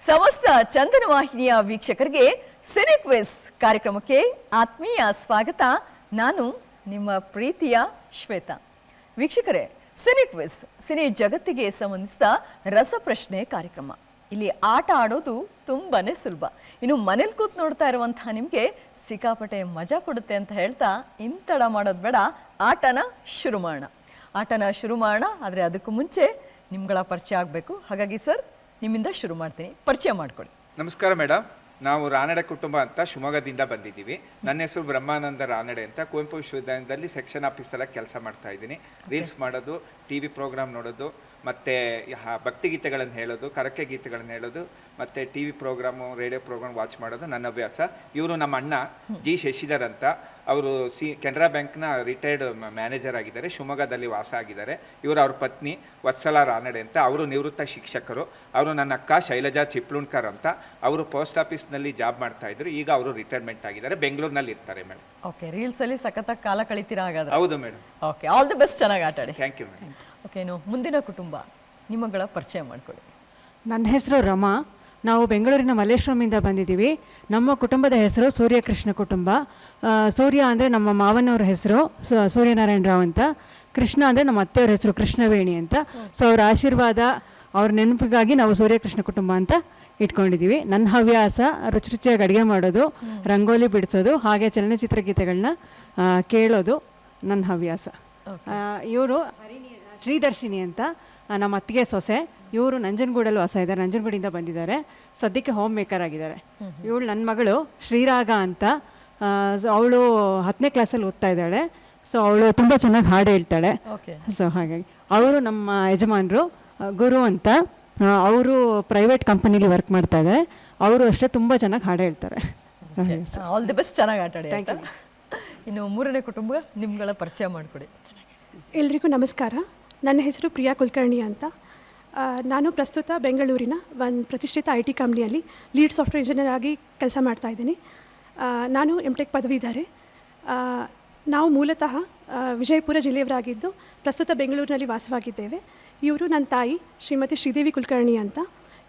ಸಮಸ್ತ ಚಂದನ ವಾಹಿನಿಯ ವೀಕ್ಷಕರಿಗೆ ಸಿನಿ ಕ್ವಿಜ್ ಕಾರ್ಯಕ್ರಮಕ್ಕೆ ಆತ್ಮೀಯ ಸ್ವಾಗತ. ನಾನು ನಿಮ್ಮ ಪ್ರೀತಿಯ ಶ್ವೇತಾ. ವೀಕ್ಷಕರೇ, ಸಿನಿ ಕ್ವಿಜ್ ಸಿನಿ ಜಗತ್ತಿಗೆ ಸಂಬಂಧಿಸಿದ ರಸಪ್ರಶ್ನೆ ಕಾರ್ಯಕ್ರಮ. ಇಲ್ಲಿ ಆಟ ಆಡೋದು ತುಂಬಾನೇ ಸುಲಭ. ಇನ್ನು ಮನೇಲಿ ಕೂತ್ ನೋಡ್ತಾ ಇರುವಂತಹ ನಿಮಗೆ ಸಿಕ್ಕಾಪಟ್ಟೆ ಮಜಾ ಕೊಡುತ್ತೆ ಅಂತ ಹೇಳ್ತಾ ಇಂತಡ ಮಾಡೋದು ಬೇಡ, ಆಟನ ಶುರು ಮಾಡೋಣ. ಆದರೆ ಅದಕ್ಕೂ ಮುಂಚೆ ನಿಮ್ಗಳ ಪರಿಚಯ ಆಗಬೇಕು. ಹಾಗಾಗಿ ಸರ್, ನಿಮ್ಮಿಂದ ಶುರು ಮಾಡ್ತೀನಿ, ಪರಿಚಯ ಮಾಡ್ಕೊಳ್ಳಿ. ನಮಸ್ಕಾರ ಮೇಡಮ್, ನಾವು ರಾನಡೆ ಕುಟುಂಬ ಅಂತ ಶಿವಮೊಗ್ಗದಿಂದ ಬಂದಿದ್ದೀವಿ. ನನ್ನ ಹೆಸರು ಬ್ರಹ್ಮಾನಂದ ರಾನಡೆ ಅಂತ. ಕುವೆಂಪು ವಿಶ್ವವಿದ್ಯಾಲಯದಲ್ಲಿ ಸೆಕ್ಷನ್ ಆಫೀಸರಾಗಿ ಕೆಲಸ ಮಾಡ್ತಾ ಇದ್ದೀನಿ. ರೀಲ್ಸ್ ಮಾಡೋದು, TV ಪ್ರೋಗ್ರಾಮ್ ನೋಡೋದು, ಮತ್ತು ಭಕ್ತಿಗೀತೆಗಳನ್ನು ಹೇಳೋದು, ಕರಕೆ ಗೀತೆಗಳನ್ನು ಹೇಳೋದು, ಮತ್ತು TV program, radio program watch ಮಾಡೋದು ನನ್ನ ಅಭ್ಯಾಸ. ಇವರು ನಮ್ಮ ಅಣ್ಣ ಜಿ ಶಶಿಧರ್ ಅಂತ. ಅವರು ಕೆನರಾ ಬ್ಯಾಂಕ್ನ ರಿಟೈರ್ಡ್ ಮ್ಯಾನೇಜರ್ ಆಗಿದ್ದಾರೆ, ಶಿವಮೊಗ್ಗದಲ್ಲಿ ವಾಸ ಆಗಿದ್ದಾರೆ. ಇವರು ಅವ್ರ ಪತ್ನಿ ವತ್ಸಲ ರಾನಡೆ ಅಂತ, ಅವರು ನಿವೃತ್ತ ಶಿಕ್ಷಕರು. ಅವರು ನನ್ನ ಅಕ್ಕ ಶೈಲಜಾ ಚಿಪ್ಲುಣ್ಕರ್ ಅಂತ, ಅವರು ಪೋಸ್ಟ್ ಆಫೀಸ್ನಲ್ಲಿ ಜಾಬ್ ಮಾಡ್ತಾ ಇದ್ರು. ಈಗ ಅವರು ರಿಟೈರ್ಮೆಂಟ್ ಆಗಿದ್ದಾರೆ, ಬೆಂಗಳೂರಿನಲ್ಲಿ ಇರ್ತಾರೆ ಮೇಡಮ್. ಓಕೆ, ರೀಲ್ಸ್ ಅಲ್ಲಿ ಸಖತ್ತಾಗಿ ಕಾಲ ಕಳಿತೀರಾ ಹಾಗಾದ್ರೆ? ಹೌದು madam. Okay, all the best, ಚೆನ್ನಾಗಿ ಆಟಾಡಿ. Thank you madam. ಓಕೆ, ಇನ್ನು ಮುಂದಿನ ಕುಟುಂಬ, ನಿಮ್ಮಗಳ ಪರಿಚಯ ಮಾಡ್ಕೊಳ್ಳಿ. ನನ್ನ ಹೆಸರು ರಮಾ. ನಾವು ಬೆಂಗಳೂರಿನ ಮಲ್ಲೇಶ್ವರಮಿಂದ ಬಂದಿದ್ದೀವಿ. ನಮ್ಮ ಕುಟುಂಬದ ಹೆಸರು ಸೂರ್ಯಕೃಷ್ಣ ಕುಟುಂಬ. ಸೂರ್ಯ ಅಂದರೆ ನಮ್ಮ ಮಾವನವ್ರ ಹೆಸರು ಸೂರ್ಯನಾರಾಯಣ ರಾವ್ ಅಂತ. ಕೃಷ್ಣ ಅಂದರೆ ನಮ್ಮ ಅತ್ತೆಯವ್ರ ಹೆಸರು ಕೃಷ್ಣವೇಣಿ ಅಂತ. ಸೊ ಅವ್ರ ಆಶೀರ್ವಾದ, ಅವ್ರ ನೆನಪಿಗಾಗಿ ನಾವು ಸೂರ್ಯಕೃಷ್ಣ ಕುಟುಂಬ ಅಂತ ಇಟ್ಕೊಂಡಿದ್ದೀವಿ. ನನ್ನ ಹವ್ಯಾಸ ರುಚಿ ರುಚಿಯಾಗಿ ಅಡುಗೆ ಮಾಡೋದು, ರಂಗೋಲಿ ಬಿಡಿಸೋದು, ಹಾಗೆ ಚಲನಚಿತ್ರ ಗೀತೆಗಳನ್ನ ಕೇಳೋದು ನನ್ನ ಹವ್ಯಾಸ. ಇವರು ಶ್ರೀದರ್ಶಿನಿ ಅಂತ ನಮ್ಮ ಅತ್ತಿಗೆ ಸೊಸೆ. ಇವರು ನಂಜನಗೂಡಲ್ಲಿ ವಾಸ ಇದ್ದಾರೆ, ನಂಜನಗೂಡಿಂದ ಬಂದಿದ್ದಾರೆ. ಸದ್ಯಕ್ಕೆ ಹೋಮ್ ಮೇಕರ್ ಆಗಿದ್ದಾರೆ. ಇವಳು ನನ್ನ ಮಗಳು ಶ್ರೀರಾಗ ಅಂತ. ಅವಳು 10ನೇ ಕ್ಲಾಸಲ್ಲಿ ಓದ್ತಾ ಇದ್ದಾಳೆ. ಸೊ ಅವಳು ತುಂಬ ಚೆನ್ನಾಗಿ ಹಾಡು ಹೇಳ್ತಾಳೆ. ಸೊ ಹಾಗಾಗಿ ಅವರು ನಮ್ಮ ಯಜಮಾನರು ಗುರು ಅಂತ. ಅವರು ಪ್ರೈವೇಟ್ ಕಂಪನಿಲಿ ವರ್ಕ್ ಮಾಡ್ತಾ ಇದ್ದಾರೆ. ಅವರು ಅಷ್ಟೇ ತುಂಬ ಚೆನ್ನಾಗಿ ಹಾಡು ಹೇಳ್ತಾರೆ. ಆಲ್ ದಿ ಬೆಸ್ಟ್, ಚೆನ್ನಾಗಿ ಆಟಾಡಿ. ಇನ್ನು ಮೂರನೇ ಕುಟುಂಬ, ನಿಮ್ಗಳ ಪರಿಚಯ ಮಾಡಿಕೊಡಿ. ಎಲ್ರಿಗೂ ನಮಸ್ಕಾರ. ನನ್ನ ಹೆಸರು ಪ್ರಿಯಾ ಕುಲಕರ್ಣಿ ಅಂತ. ನಾನು ಪ್ರಸ್ತುತ ಬೆಂಗಳೂರಿನ ಒಂದು ಪ್ರತಿಷ್ಠಿತ IT ಕಂಪ್ನಿಯಲ್ಲಿ ಲೀಡ್ ಸಾಫ್ಟ್ವೇರ್ ಇಂಜಿನಿಯರ್ ಆಗಿ ಕೆಲಸ ಮಾಡ್ತಾಯಿದ್ದೀನಿ. ನಾನು MTech ಪದವೀಧರೆ. ನಾವು ಮೂಲತಃ ವಿಜಯಪುರ ಜಿಲ್ಲೆಯವರಾಗಿದ್ದು ಪ್ರಸ್ತುತ ಬೆಂಗಳೂರಿನಲ್ಲಿ ವಾಸವಾಗಿದ್ದೇವೆ. ಇವರು ನನ್ನ ತಾಯಿ ಶ್ರೀಮತಿ ಶ್ರೀದೇವಿ ಕುಲಕರ್ಣಿ ಅಂತ.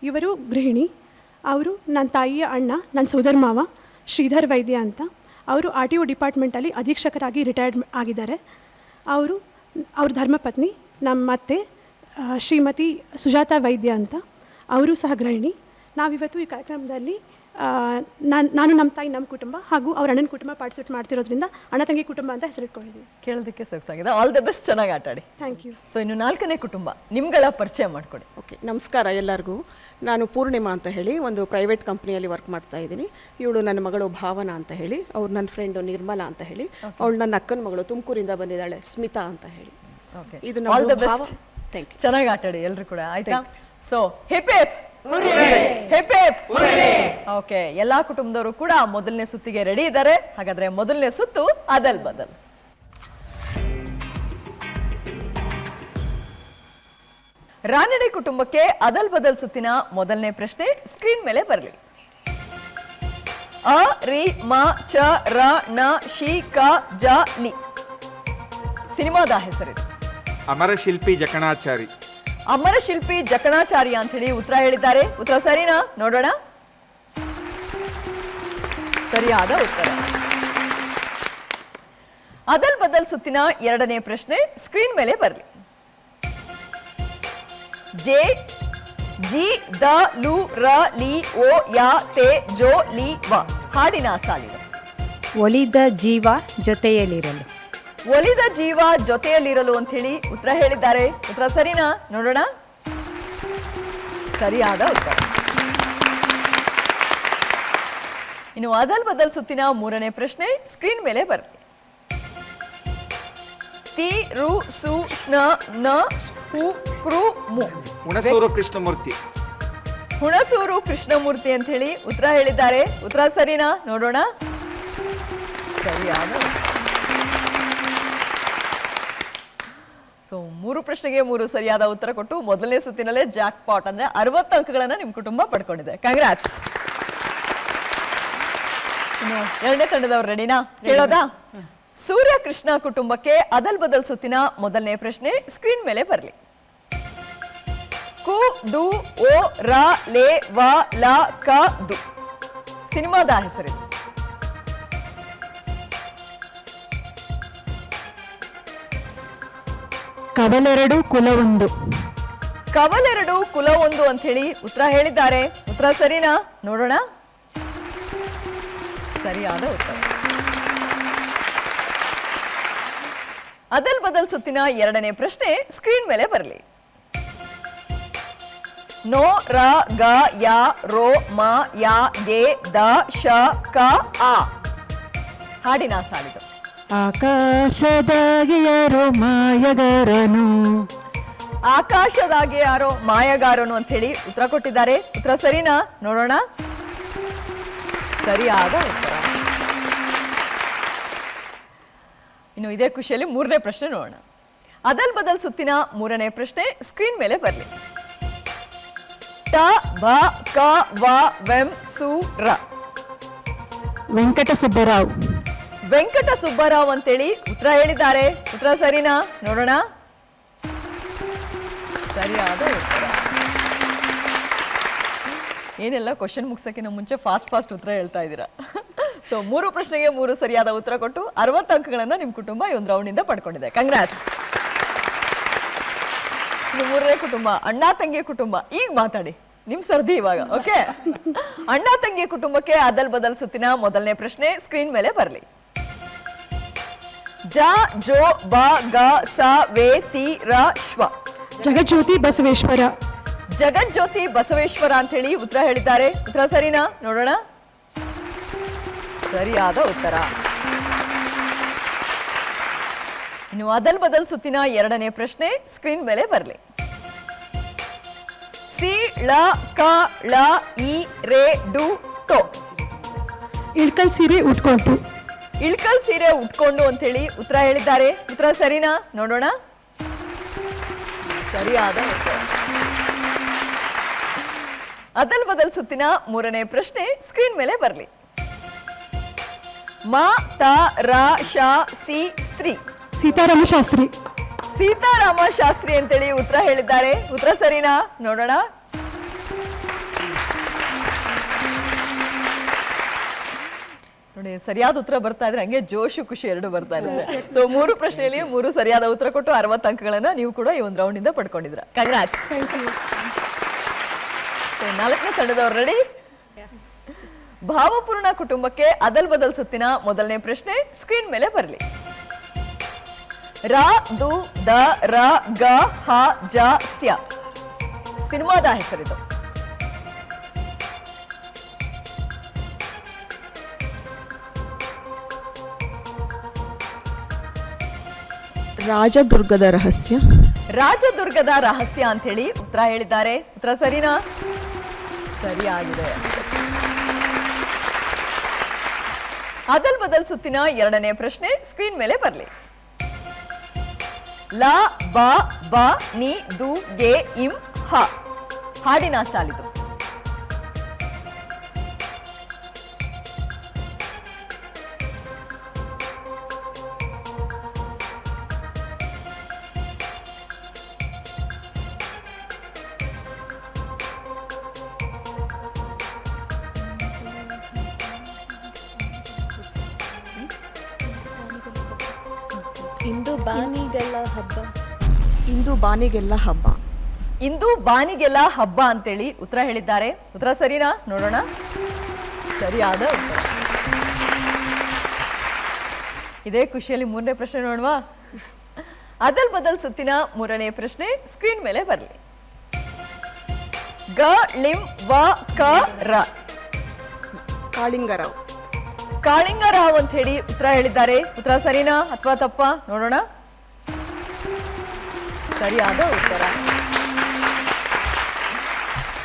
ಇವರು ಗೃಹಿಣಿ. ಅವರು ನನ್ನ ತಾಯಿಯ ಅಣ್ಣ, ನನ್ನ ಸೋದರ ಮಾವ ಶ್ರೀಧರ್ ವೈದ್ಯ ಅಂತ. ಅವರು RTO ಡಿಪಾರ್ಟ್ಮೆಂಟಲ್ಲಿ ಅಧೀಕ್ಷಕರಾಗಿ ರಿಟೈರ್ಡ್ ಆಗಿದ್ದಾರೆ. ಅವ್ರ ಧರ್ಮಪತ್ನಿ ನಮ್ಮ ಅತ್ತೆ ಶ್ರೀಮತಿ ಸುಜಾತಾ ವೈದ್ಯ ಅಂತ. ಅವರು ಸಹ ಗೃಹಿಣಿ. ನಾವಿವತ್ತು ಈ ಕಾರ್ಯಕ್ರಮದಲ್ಲಿ ನಾನು ನಮ್ಮ ತಾಯಿ, ನಮ್ಮ ಕುಟುಂಬ ಹಾಗೂ ಅವ್ರ ಅಣ್ಣನ ಕುಟುಂಬ ಪಾರ್ಟಿಸಿಪೇಟ್ ಮಾಡ್ತಿರೋದ್ರಿಂದ ಅಣ್ಣ ತಂಗಿ ಕುಟುಂಬ ಅಂತ ಹೆಸರಿಟ್ಕೊಂಡಿದ್ದೀವಿ. ಕೇಳೋದಕ್ಕೆ ಸೊಗಸಾಗಿದೆ. ಆಲ್ ದಿ ಬೆಸ್ಟ್, ಚೆನ್ನಾಗಿ ಆಟಾಡಿ. Thank you. ಸೊ ಇನ್ನು ನಾಲ್ಕನೇ ಕುಟುಂಬ, ನಿಮ್ಗಳ ಪರಿಚಯ ಮಾಡಿಕೊಡಿ. ಓಕೆ, ನಮಸ್ಕಾರ ಎಲ್ಲರಿಗೂ. ನಾನು ಪೂರ್ಣಿಮಾ ಅಂತ ಹೇಳಿ ಒಂದು ಪ್ರೈವೇಟ್ ಕಂಪ್ನಿಯಲ್ಲಿ ವರ್ಕ್ ಮಾಡ್ತಾ ಇದ್ದೀನಿ. ಇವಳು ನನ್ನ ಮಗಳು ಭಾವನಾ ಅಂತ ಹೇಳಿ. ಅವ್ರು ನನ್ನ ಫ್ರೆಂಡು ನಿರ್ಮಲಾ ಅಂತ ಹೇಳಿ. ಅವಳು ನನ್ನ ಅಕ್ಕನ ಮಗಳು, ತುಮಕೂರಿಂದ ಬಂದಿದ್ದಾಳೆ, ಸ್ಮಿತಾ ಅಂತ ಹೇಳಿ. ಇದು all the best, thank you. ಚೆನ್ನಾಗಿ ಆಟಾಡಿ ಎಲ್ಲರೂ ಕೂಡ, ಆಯ್ತಾ? So hip hip hip hip. Okay, ಎಲ್ಲಾ ಕುಟುಂಬದವರು ಕೂಡ ಮೊದಲನೇ ಸುತ್ತಿಗೆ ರೆಡಿ ಇದ್ದಾರೆ. ಹಾಗಾದ್ರೆ ಮೊದಲನೇ ಸುತ್ತು ಅದಲ್ ಬದಲ್. ರಾನಡೆ ಕುಟುಂಬಕ್ಕೆ ಅದಲ್ ಬದಲ್ ಸುತ್ತಿನ ಮೊದಲನೇ ಪ್ರಶ್ನೆ ಸ್ಕ್ರೀನ್ ಮೇಲೆ ಬರಲಿ. ಅ ರಿ ಮ ಚ ರ ನ ಶಿ ಕ ಜ ಲಿ ಸಿನಿಮಾದ ಹೆಸರಿದೆ. ಅಮರಶಿಲ್ಪಿ ಜಕಣಾಚಾರಿ. ಅಮರಶಿಲ್ಪಿ ಜಕಣಾಚಾರ್ಯ ಅಂತ ಹೇಳಿ ಉತ್ತರ ಹೇಳಿದ್ದಾರೆ. ಉತ್ತರ ಸರಿನಾ? ನೋಡೋಣ. ಸರಿಯಾದ ಉತ್ತರ. ಅದಲ್ ಬದಲ್ ಸುತ್ತಿನ ಎರಡನೇ ಪ್ರಶ್ನೆ ಸ್ಕ್ರೀನ್ ಮೇಲೆ ಬರಲಿ. ಜೆ ಜಿ ದ ಲು ರ ಲಿ ಓ ಯ ತೆ ಜೋ ಲಿ ವ ಹಾಡಿನ ಸಾಲಿದೆ. ಒಲಿದ ಜೀವ ಜೊತೆಯಲ್ಲಿರಲು. ಒಲಿದ ಜೀವ ಜೊತೆಯಲ್ಲಿರಲು ಅಂತ ಹೇಳಿ ಉತ್ತರ ಹೇಳಿದ್ದಾರೆ. ಉತ್ತರ ಸರಿನಾ? ನೋಡೋಣ. ಸರಿಯಾದ ಉತ್ತರ. ಇನ್ನು ಅದಲ್ ಬದಲ್ ಸುತ್ತಿನ ಮೂರನೇ ಪ್ರಶ್ನೆ ಸ್ಕ್ರೀನ್ ಮೇಲೆ ಬರಲಿ. ತಿ ರು ಸು ಶ್ನ ನ ಹು ಕೃ ಮು ಹುಣಸೂರು ಕೃಷ್ಣಮೂರ್ತಿ. ಹುಣಸೂರು ಕೃಷ್ಣಮೂರ್ತಿ ಅಂತ ಹೇಳಿ ಉತ್ತರ ಹೇಳಿದ್ದಾರೆ. ಉತ್ತರ ಸರಿನಾ? ನೋಡೋಣ. ಸರಿಯಾದ. ಸೊ 3 ಪ್ರಶ್ನೆಗೆ 3 ಸರಿಯಾದ ಉತ್ತರ ಕೊಟ್ಟು ಮೊದಲನೇ ಸುತ್ತಿನಲ್ಲೇ ಜಾಕ್ ಪಾಟ್ ಅಂದ್ರೆ 60 ಅಂಕಗಳನ್ನ ನಿಮ್ ಕುಟುಂಬ ಪಡ್ಕೊಂಡಿದೆ. ಕಂಗ್ರಾಟ್ಸ್. ಇನ್ನು ಎರಡನೇ ತಂಡದವ್ರು ರೆಡಿನಾ? ಕೇಳೋದಾ? ಸೂರ್ಯ ಕೃಷ್ಣ ಕುಟುಂಬಕ್ಕೆ ಅದಲ್ ಬದಲ್ ಸುತ್ತಿನ ಮೊದಲನೇ ಪ್ರಶ್ನೆ ಸ್ಕ್ರೀನ್ ಮೇಲೆ ಬರಲಿ. ಕು ಡು ಓ ರ ಲೇ ವ ಲ ಕ ದು ಸಿನಿಮಾದ ಹೆಸರಿದು. ಕವಲೆರಡು ಕುಲವೊಂದು. ಕವಲೆರಡು ಕುಲ ಒಂದು ಅಂತ ಹೇಳಿ ಉತ್ತರ ಹೇಳಿದ್ದಾರೆ. ಉತ್ತರ ಸರಿನಾ? ನೋಡೋಣ. ಸರಿಯಾದ ಉತ್ತರ. ಅದಲ್ ಬದಲ್ ಸುತ್ತಿನ ಎರಡನೇ ಪ್ರಶ್ನೆ ಸ್ಕ್ರೀನ್ ಮೇಲೆ ಬರಲಿ. ನೋ ರ ಗ ಯ ರೋ ಮ ಯ ಗೆ ದ ಶ ಕ ಆ ಹಾಡಿನ ಸಾಲಿದು. ಆಕಾಶದಾಗೆ ಯಾರೋ ಮಾಯಗಾರನು. ಆಕಾಶದಾಗೆ ಯಾರೋ ಮಾಯಗಾರನು ಅಂತ ಹೇಳಿ ಉತ್ತರ ಕೊಟ್ಟಿದ್ದಾರೆ. ಉತ್ತರ ಸರಿನಾ? ನೋಡೋಣ. ಸರಿಯಾದ ಉತ್ತರ. ಇನ್ನು ಇದೇ ಖುಷಿಯಲ್ಲಿ ಮೂರನೇ ಪ್ರಶ್ನೆ ನೋಡೋಣ. ಅದಲ್ ಬದಲ್ ಸುತ್ತಿನ ಮೂರನೇ ಪ್ರಶ್ನೆ ಸ್ಕ್ರೀನ್ ಮೇಲೆ ಬರಲಿ. ಟ ಬ ಕ ವ ವೆಂ ಸು ರ ವೆಂಕಟ ಸುಬ್ಬರಾವ್. ವೆಂಕಟ ಸುಬ್ಬರಾವ್ ಅಂತೇಳಿ ಉತ್ತರ ಹೇಳಿದ್ದಾರೆ. ಉತ್ತರ ಸರಿನಾ? ನೋಡೋಣ. ಸರಿಯಾದ ಉತ್ತರ. ಏನೆಲ್ಲ ಕ್ವಶನ್ ಮುಗಿಸೋಕ್ಕಿಂತ ಮುಂಚೆ ಫಾಸ್ಟ್ ಉತ್ತರ ಹೇಳ್ತಾ ಇದ್ದೀರಾ. ಸೊ 3 ಪ್ರಶ್ನೆಗೆ 3 ಸರಿಯಾದ ಉತ್ತರ ಕೊಟ್ಟು 60 ಅಂಕಗಳನ್ನ ನಿಮ್ಮ ಕುಟುಂಬ ಈ ಒಂದು ರೌಂಡ್ ಇಂದ ಪಡ್ಕೊಂಡಿದೆ. ಕಂಗ್ರಾಟ್ಸ್. ಇದು ಮೂರನೇ ಕುಟುಂಬ, ಅಣ್ಣ ತಂಗಿ ಕುಟುಂಬ. ಈಗ ಮಾತಾಡಿ, ನಿಮ್ ಸರ್ದಿ ಇವಾಗ. ಓಕೆ, ಅಣ್ಣ ತಂಗಿ ಕುಟುಂಬಕ್ಕೆ ಅದಲ್ ಬದಲ್ ಸುತ್ತಿನ ಮೊದಲನೇ ಪ್ರಶ್ನೆ ಸ್ಕ್ರೀನ್ ಮೇಲೆ ಬರಲಿ. ಜ ಜೋ ಬ ಗ ಸ ವೇ ತಿ ರ ಶ್ವ ಜಗಜ್ಯೋತಿ ಬಸವೇಶ್ವರ. ಜಗಜ್ಯೋತಿ ಬಸವೇಶ್ವರ ಅಂತ ಹೇಳಿ ಉತ್ತರ ಹೇಳಿದ್ದಾರೆ. ಉತ್ತರ ಸರಿನಾ? ನೋಡೋಣ. ಸರಿಯಾದ ಉತ್ತರ. ಇನ್ನು ಅದಲ್ ಬದಲ್ ಸುತ್ತಿನ ಎರಡನೇ ಪ್ರಶ್ನೆ ಸ್ಕ್ರೀನ್ ಮೇಲೆ ಬರಲಿ. ಸಿ ಳ ಕ ಳ ಇ ರೇ ಡು ಟೋ ಇಳ್ಕಲ್ ಸೀರೆ ಉಟ್ಕೊಂಡು. ಇಳ್ಕಲ್ ಸೀರೆ ಉಟ್ಕೊಂಡು ಅಂತ ಹೇಳಿ ಉತ್ತರ ಹೇಳಿದ್ದಾರೆ. ಉತ್ತರ ಸರಿನಾ? ನೋಡೋಣ. ಸರಿಯಾದ ಉತ್ತರ. ಅದಲ್ ಬದಲ್ ಸುತ್ತಿನ ಮೂರನೇ ಪ್ರಶ್ನೆ ಸ್ಕ್ರೀನ್ ಮೇಲೆ ಬರಲಿ. ಮ ತ ರ ಶ ಸಿ ಸ್ತ್ರೀ ಸೀತಾರಾಮ ಶಾಸ್ತ್ರಿ. ಸೀತಾರಾಮ ಶಾಸ್ತ್ರಿ ಅಂತೇಳಿ ಉತ್ತರ ಹೇಳಿದ್ದಾರೆ. ಉತ್ತರ ಸರಿನಾ? ನೋಡೋಣ. ನೋಡಿ, ಸರಿಯಾದ ಉತ್ತರ ಬರ್ತಾ ಇದ್ರೆ ಹಂಗೆ ಜೋಶು ಖುಷಿ ಎರಡು ಬರ್ತಾ ಇರುತ್ತೆ. ಸೊ 3 ಪ್ರಶ್ನೆಯಲ್ಲಿ 3 ಸರಿಯಾದ ಉತ್ತರ ಕೊಟ್ಟು 60 ಅಂಕಗಳನ್ನ ನೀವು ಕೂಡ ಈ ಒಂದು ರೌಂಡ್ ಇಂದ ಪಡ್ಕೊಂಡಿದ್ರ. ಕಂಗ್ರಾಟ್ಸ್. ಸೊ 4ನೇ ತಂಡದವ್ರು ರೆಡಿ? ಭಾವಪೂರ್ಣ ಕುಟುಂಬಕ್ಕೆ ಅದಲ್ ಬದಲ್ ಸುತ್ತಿನ ಮೊದಲನೇ ಪ್ರಶ್ನೆ ಸ್ಕ್ರೀನ್ ಮೇಲೆ ಬರಲಿ. ರ ದು ದ ರ ಗ ಹ ಜ ಸ್ಯ ಸಿನಿಮಾದ ಹೆಸರಿದು. ರಾಜದುರ್ಗದ ರಹಸ್ಯ. ರಾಜದುರ್ಗದ ರಹಸ್ಯ ಅಂತ ಹೇಳಿ ಉತ್ತರ ಹೇಳಿದ್ದಾರೆ. ಉತ್ತರ ಸರಿನಾ? ಸರಿಯಾಗಿದೆ. ಅದಲ್ ಬದಲ್ ಸುತ್ತಿನ ಎರಡನೇ ಪ್ರಶ್ನೆ ಸ್ಕ್ರೀನ್ ಮೇಲೆ ಬರಲಿ. ಲ ಬ ಬ ನಿ ದು ಗೆ ಇಂ ಹ ಹಾಡಿನ ಸಾಲಿದು. ಇಂದು ಬಾನಿಗೆಲ್ಲ ಹಬ್ಬ. ಇಂದು ಬಾನಿಗೆಲ್ಲ ಹಬ್ಬ. ಇಂದು ಬಾನಿಗೆಲ್ಲ ಹಬ್ಬ ಅಂತೇಳಿ ಉತ್ತರ ಹೇಳಿದ್ದಾರೆ. ಉತ್ತರ ಸರಿನಾ? ನೋಡೋಣ. ಸರಿಯಾದ ಉತ್ತರ. ಇದೇ ಖುಷಿಯಲ್ಲಿ ಮೂರನೇ ಪ್ರಶ್ನೆ ನೋಡುವ. ಅದಲ್ ಬದಲ್ ಸುತ್ತಿನ ಮೂರನೇ ಪ್ರಶ್ನೆ ಸ್ಕ್ರೀನ್ ಮೇಲೆ ಬರಲಿ. ಗ ಲಿಂ ವ ಕ ರ ಕಾಳಿಂಗರಾವ್. ಕಾಳಿಂಗರಾವ್ ಅಂತ ಹೇಳಿ ಉತ್ತರ ಹೇಳಿದ್ದಾರೆ. ಉತ್ತರ ಸರಿನಾ ಅಥವಾ ತಪ್ಪ? ನೋಡೋಣ. ಸರಿಯಾದ ಉತ್ತರ.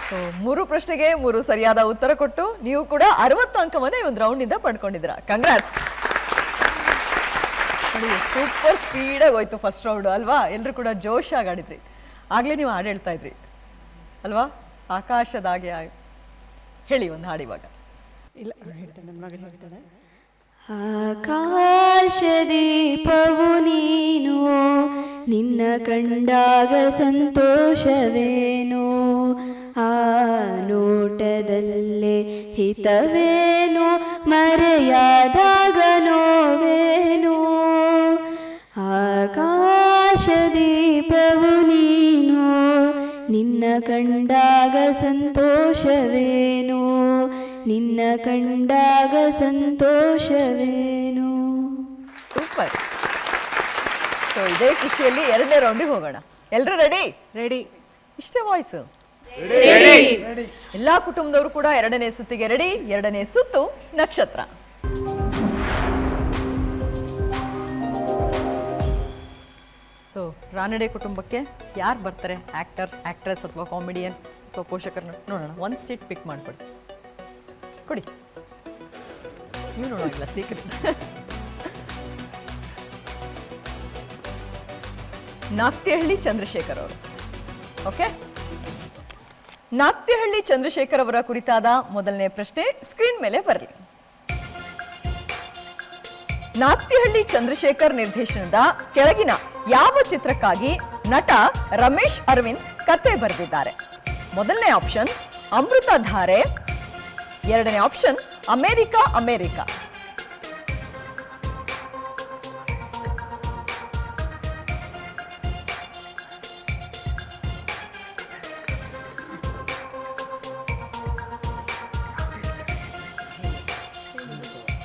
ಸೊ 3 ಪ್ರಶ್ನೆಗೆ 3 ಸರಿಯಾದ ಉತ್ತರ ಕೊಟ್ಟು ನೀವು ಕೂಡ 60 ಅಂಕವನ್ನ ಈ ಒಂದು ರೌಂಡ್ ಇಂದ ಪಡ್ಕೊಂಡಿದ್ರ. ಕಂಗ್ರಾಟ್ಸ್. ನೋಡಿ, ಸೂಪರ್ ಸ್ಪೀಡಾಗಿ ಹೋಯ್ತು ಫಸ್ಟ್ ರೌಂಡ್ ಅಲ್ವಾ? ಎಲ್ಲರೂ ಕೂಡ ಜೋಶ್ ಆಗಿ ಆಡಿದ್ರಿ. ಆಗ್ಲೇ ನೀವು ಹಾಡು ಹೇಳ್ತಾ ಇದ್ರಿ ಅಲ್ವಾ? ಆಕಾಶದಾಗೆ ಹೇಳಿ ಒಂದು ಹಾಡು ಇವಾಗ. ಇಲ್ಲ, ಹೇಳ್ತಾಳೆ, ನನ್ನ ಮಗಳು ಹೇಳ್ತಾಳೆ. ಆಕಾಶದೀಪವು ನೀನು, ನಿನ್ನ ಕಂಡಾಗ ಸಂತೋಷವೇನು, ಆ ನೋಟದಲ್ಲೇ ಹಿತವೇನು, ಮರೆಯಾದಾಗ ನೋವೇನು. ಆಕಾಶದೀಪವು ನೀನು, ನಿನ್ನ ಕಂಡಾಗ ಸಂತೋಷವೇನು, ನಿನ್ನ ಕಂಡಾಗ ಸಂತೋಷವೇನು. ಸೂಪರ್. ಸೊ ಇದೇ ಖುಷಿಯಲ್ಲಿ ಎರಡನೇ ರೌಂಡಿಗೆ ಹೋಗೋಣ. ಎಲ್ಲರೂ ರೆಡಿ? ರೆಡಿ. ಇಷ್ಟೇ ವಾಯ್ಸು. ಎಲ್ಲಾ ಕುಟುಂಬದವರು ಕೂಡ ಎರಡನೇ ಸುತ್ತಿಗೆ ರೆಡಿ. ಎರಡನೇ ಸುತ್ತು ನಕ್ಷತ್ರ. ಸೊ ರಾನಡೆ ಕುಟುಂಬಕ್ಕೆ ಯಾರು ಬರ್ತಾರೆ? ಆಕ್ಟರ್, ಆಕ್ಟ್ರೆಸ್ ಅಥವಾ ಕಾಮಿಡಿಯನ್ ಅಥವಾ ಪೋಷಕರನ್ನ ನೋಡೋಣ. ಒಂದು ಚಿಟ್ ಪಿಕ್ ಮಾಡ್ಕೊಡಿ, ಕೊಡಿ. ನೀವು ನೋಡೋಲ್ಲ, ಸೀಕ್ರೆಟ್. ನಾಕ್ತಿಹಳ್ಳಿ ಚಂದ್ರಶೇಖರ್ ಅವರು. ಓಕೆ, ನಾಕ್ತಿಹಳ್ಳಿ ಚಂದ್ರಶೇಖರ್ ಅವರ ಕುರಿತಾದ ಮೊದಲನೇ ಪ್ರಶ್ನೆ ಸ್ಕ್ರೀನ್ ಮೇಲೆ ಬರಲಿ. ನಾಕ್ತಿಹಳ್ಳಿ ಚಂದ್ರಶೇಖರ್ ನಿರ್ದೇಶನದ ಕೆಳಗಿನ ಯಾವ ಚಿತ್ರಕ್ಕಾಗಿ ನಟ ರಮೇಶ್ ಅರವಿಂದ್ ಕತೆ ಬರೆದಿದ್ದಾರೆ? ಮೊದಲನೇ ಆಪ್ಷನ್ ಅಮೃತಧಾರೆ, ಎರಡನೇ ಆಪ್ಷನ್ ಅಮೆರಿಕ ಅಮೆರಿಕ.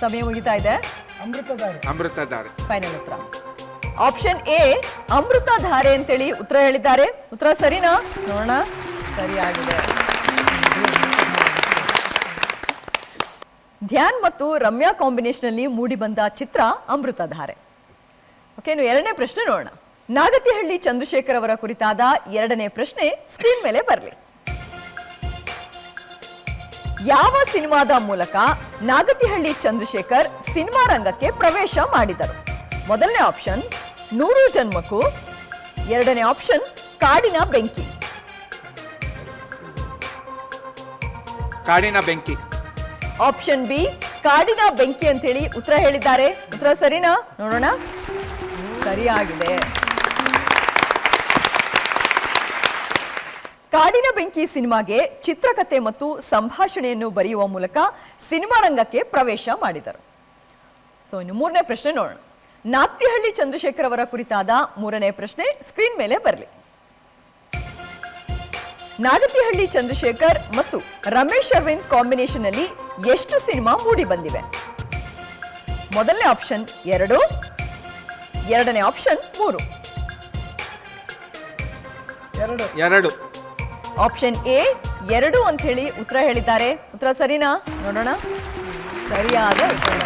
ಸಮಯ ಮುಗಿತಾ ಇದೆ. ಅಮೃತಧಾರೆ ಫೈನಲ್ ಉತ್ತರ. ಆಪ್ಷನ್ ಎ ಅಮೃತಧಾರೆ ಅಂತೇಳಿ ಉತ್ತರ ಹೇಳಿದ್ದಾರೆ. ಉತ್ತರ ಸರಿನಾ? ನೋಡೋಣ. ಸರಿಯಾಗಿದೆ. ಧ್ಯಾನ್ ಮತ್ತು ರಮ್ಯಾ ಕಾಂಬಿನೇಷನ್ ಅಲ್ಲಿ ಮೂಡಿ ಬಂದ ಚಿತ್ರ ಅಮೃತಧಾರೆ. ಓಕೆ, ಇನ್ನು ಎರಡನೇ ಪ್ರಶ್ನೆ ನೋಡೋಣ. ನಾಗತಿಹಳ್ಳಿ ಚಂದ್ರಶೇಖರ್ ಅವರ ಕುರಿತಾದ ಎರಡನೇ ಪ್ರಶ್ನೆ ಸ್ಕ್ರೀನ್ ಮೇಲೆ ಬರಲಿ. ಯಾವ ಸಿನಿಮಾದ ಮೂಲಕ ನಾಗತಿಹಳ್ಳಿ ಚಂದ್ರಶೇಖರ್ ಸಿನಿಮಾ ರಂಗಕ್ಕೆ ಪ್ರವೇಶ ಮಾಡಿದರು? ಮೊದಲನೇ ಆಪ್ಷನ್ 100 ಜನ್ಮಕ್ಕೂ, ಎರಡನೇ ಆಪ್ಷನ್ ಕಾಡಿನ ಬೆಂಕಿ. ಕಾಡಿನ ಬೆಂಕಿ. ಆಪ್ಷನ್ ಬಿ ಕಾಡಿನ ಬೆಂಕಿ ಅಂತೇಳಿ ಉತ್ತರ ಹೇಳಿದ್ದಾರೆ. ಉತ್ತರ ಸರಿನಾ? ನೋಡೋಣ. ಸರಿಯಾಗಿದೆ. ಕಾಡಿನ ಬೆಂಕಿ ಸಿನಿಮಾಗೆ ಚಿತ್ರಕಥೆ ಮತ್ತು ಸಂಭಾಷಣೆಯನ್ನು ಬರೆಯುವ ಮೂಲಕ ಸಿನಿಮಾ ರಂಗಕ್ಕೆ ಪ್ರವೇಶ ಮಾಡಿದರು. ಸೊ ಇನ್ನು ಮೂರನೇ ಪ್ರಶ್ನೆ ನೋಡೋಣ. ನಾಕ್ತಿಹಳ್ಳಿ ಚಂದ್ರಶೇಖರ್ ಅವರ ಕುರಿತಾದ ಮೂರನೇ ಪ್ರಶ್ನೆ ಸ್ಕ್ರೀನ್ ಮೇಲೆ ಬರಲಿ. ನಾಗತಿಹಳ್ಳಿ ಚಂದ್ರಶೇಖರ್ ಮತ್ತು ರಮೇಶ್ ಅರವಿಂದ್ ಕಾಂಬಿನೇಷನ್ ಅಲ್ಲಿ ಎಷ್ಟು ಸಿನಿಮಾ ಮೂಡಿ ಬಂದಿವೆ? ಮೊದಲನೇ ಆಪ್ಷನ್ 2, ಎರಡನೇ ಆಪ್ಷನ್ 3. 2. ಆಪ್ಷನ್ ಎ 2 ಅಂತ ಹೇಳಿ ಉತ್ತರ ಹೇಳಿದ್ದಾರೆ. ಉತ್ತರ ಸರಿನಾ? ನೋಡೋಣ. ಸರಿಯಾದ ಉತ್ತರ.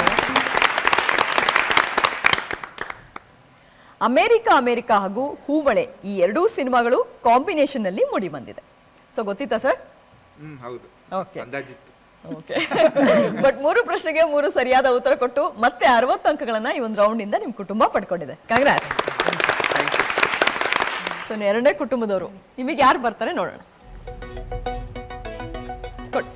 ಅಮೆರಿಕ ಅಮೆರಿಕ ಹಾಗೂ ಹೂವಳೆ ಈ ಎರಡೂ ಸಿನಿಮಾಗಳು ಕಾಂಬಿನೇಷನ್ ಅಲ್ಲಿ ಮೂಡಿ ಬಂದಿದೆ. ಸೊ ಗೊತ್ತಿತ್ತಾ ಸರ್? ಹೌದು. ಓಕೆ, ಅಂದಾಜಿತ್ತು. ಓಕೆ. ಬಟ್ 3 ಪ್ರಶ್ನೆಗೆ 3 ಸರಿಯಾದ ಉತ್ತರ ಕೊಟ್ಟು ಮತ್ತೆ 60 ಅಂಕಗಳನ್ನ ಈ ಒಂದು ರೌಂಡ್ ಇಂದ ನಿಮ್ ಕುಟುಂಬ ಪಡ್ಕೊಂಡಿದೆ. ಕಂಗ್ರಾಟ್ಸ್. ಸೊ ಎರಡನೇ ಕುಟುಂಬದವರು ನಿಮಗೆ ಯಾರು ಬರ್ತಾರೆ ನೋಡೋಣ. ಕೊಡಿ.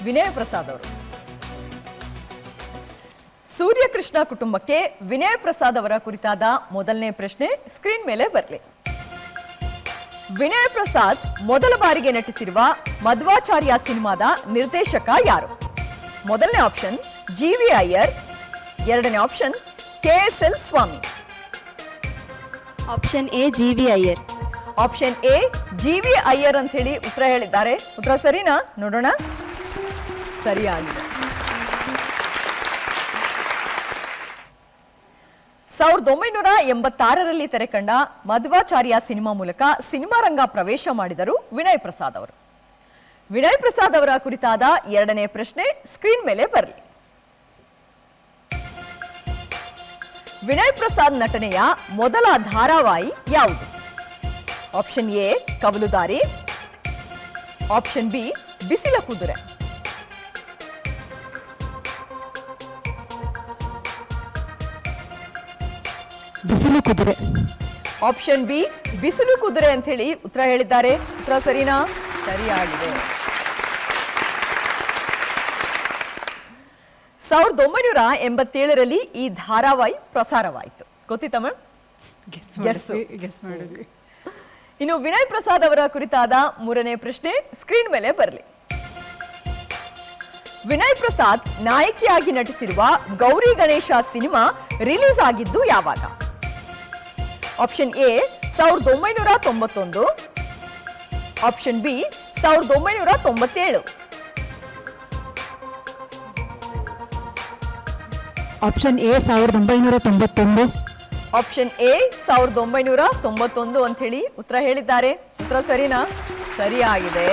ವಿನಯ್ ಪ್ರಸಾದ್ ಅವರು. ಸೂರ್ಯಕೃಷ್ಣ ಕುಟುಂಬಕ್ಕೆ ವಿನಯ್ ಪ್ರಸಾದ್ ಅವರ ಕುರಿತಾದ ಮೊದಲನೇ ಪ್ರಶ್ನೆ ಸ್ಕ್ರೀನ್ ಮೇಲೆ ಬರಲಿ. ವಿನಯ್ ಪ್ರಸಾದ್ ಮೊದಲ ಬಾರಿಗೆ ನಟಿಸಿರುವ ಮಧ್ವಾಚಾರ್ಯ ಸಿನಿಮಾದ ನಿರ್ದೇಶಕ ಯಾರು? ಮೊದಲನೇ ಆಪ್ಷನ್ ಜಿ.ವಿ. ಅಯ್ಯರ್, ಎರಡನೇ option K S L. Swamy. Option A G V. Iyer. Option A G V. Iyer ಅಂತ ಹೇಳಿ ಉತ್ತರ ಹೇಳಿದ್ದಾರೆ. ಉತ್ತರ ಸರಿನಾ? ನೋಡೋಣ. ಸರಿಯಾಗಿದೆ. 1986ರಲ್ಲಿ ತೆರೆಕಂಡ ಮಧ್ವಾಚಾರ್ಯ ಸಿನಿಮಾ ಮೂಲಕ ಸಿನಿಮಾ ರಂಗ ಪ್ರವೇಶ ಮಾಡಿದರು ವಿನಯ್ ಪ್ರಸಾದ್ ಅವರು. ವಿನಯ್ ಪ್ರಸಾದ್ ಅವರ ಕುರಿತಾದ ಎರಡನೇ ಪ್ರಶ್ನೆ ಸ್ಕ್ರೀನ್ ಮೇಲೆ ಬರಲಿ. ವಿನಯ್ ಪ್ರಸಾದ್ ನಟನೆಯ ಮೊದಲ ಧಾರಾವಾಹಿ ಯಾವುದು? Option A Kavaludaari, option B ಬಿಸಿಲ ಕುದುರೆ. ಬಿಸಿಲು ಕುದುರೆ. ಆಪ್ಷನ್ ಬಿ ಬಿಸಿಲು ಕುದುರೆ ಅಂತ ಹೇಳಿ ಉತ್ತರ ಹೇಳಿದ್ದಾರೆ. ಉತ್ತರ ಸರಿನಾ? ಸರಿಯಾಗಿದೆ. 1987ರಲ್ಲಿ ಈ ಧಾರಾವಾಹಿ ಪ್ರಸಾರವಾಯಿತು. ಗೊತ್ತಿತ್ತ ಮ್ಯಾಮ್? ಗೆಸ್ ಮಾಡಿದ್ವಿ. ಇನ್ನು ವಿನಯ್ ಪ್ರಸಾದ್ ಅವರ ಕುರಿತಾದ ಮೂರನೇ ಪ್ರಶ್ನೆ ಸ್ಕ್ರೀನ್ ಮೇಲೆ ಬರಲಿ. ವಿನಯ್ ಪ್ರಸಾದ್ ನಾಯಕಿಯಾಗಿ ನಟಿಸಿರುವ ಗೌರಿ ಗಣೇಶ ಸಿನಿಮಾ ರಿಲೀಸ್ ಆಗಿದ್ದು ಯಾವಾಗ? Option A 1991, option B 1997. Option A 1991. Option A 1991 ಅಂತ ಹೇಳಿ ಉತ್ತರ ಹೇಳಿದ್ದಾರೆ. ಉತ್ತರ ಸರಿನಾ? ಸರಿಯಾಗಿದೆ.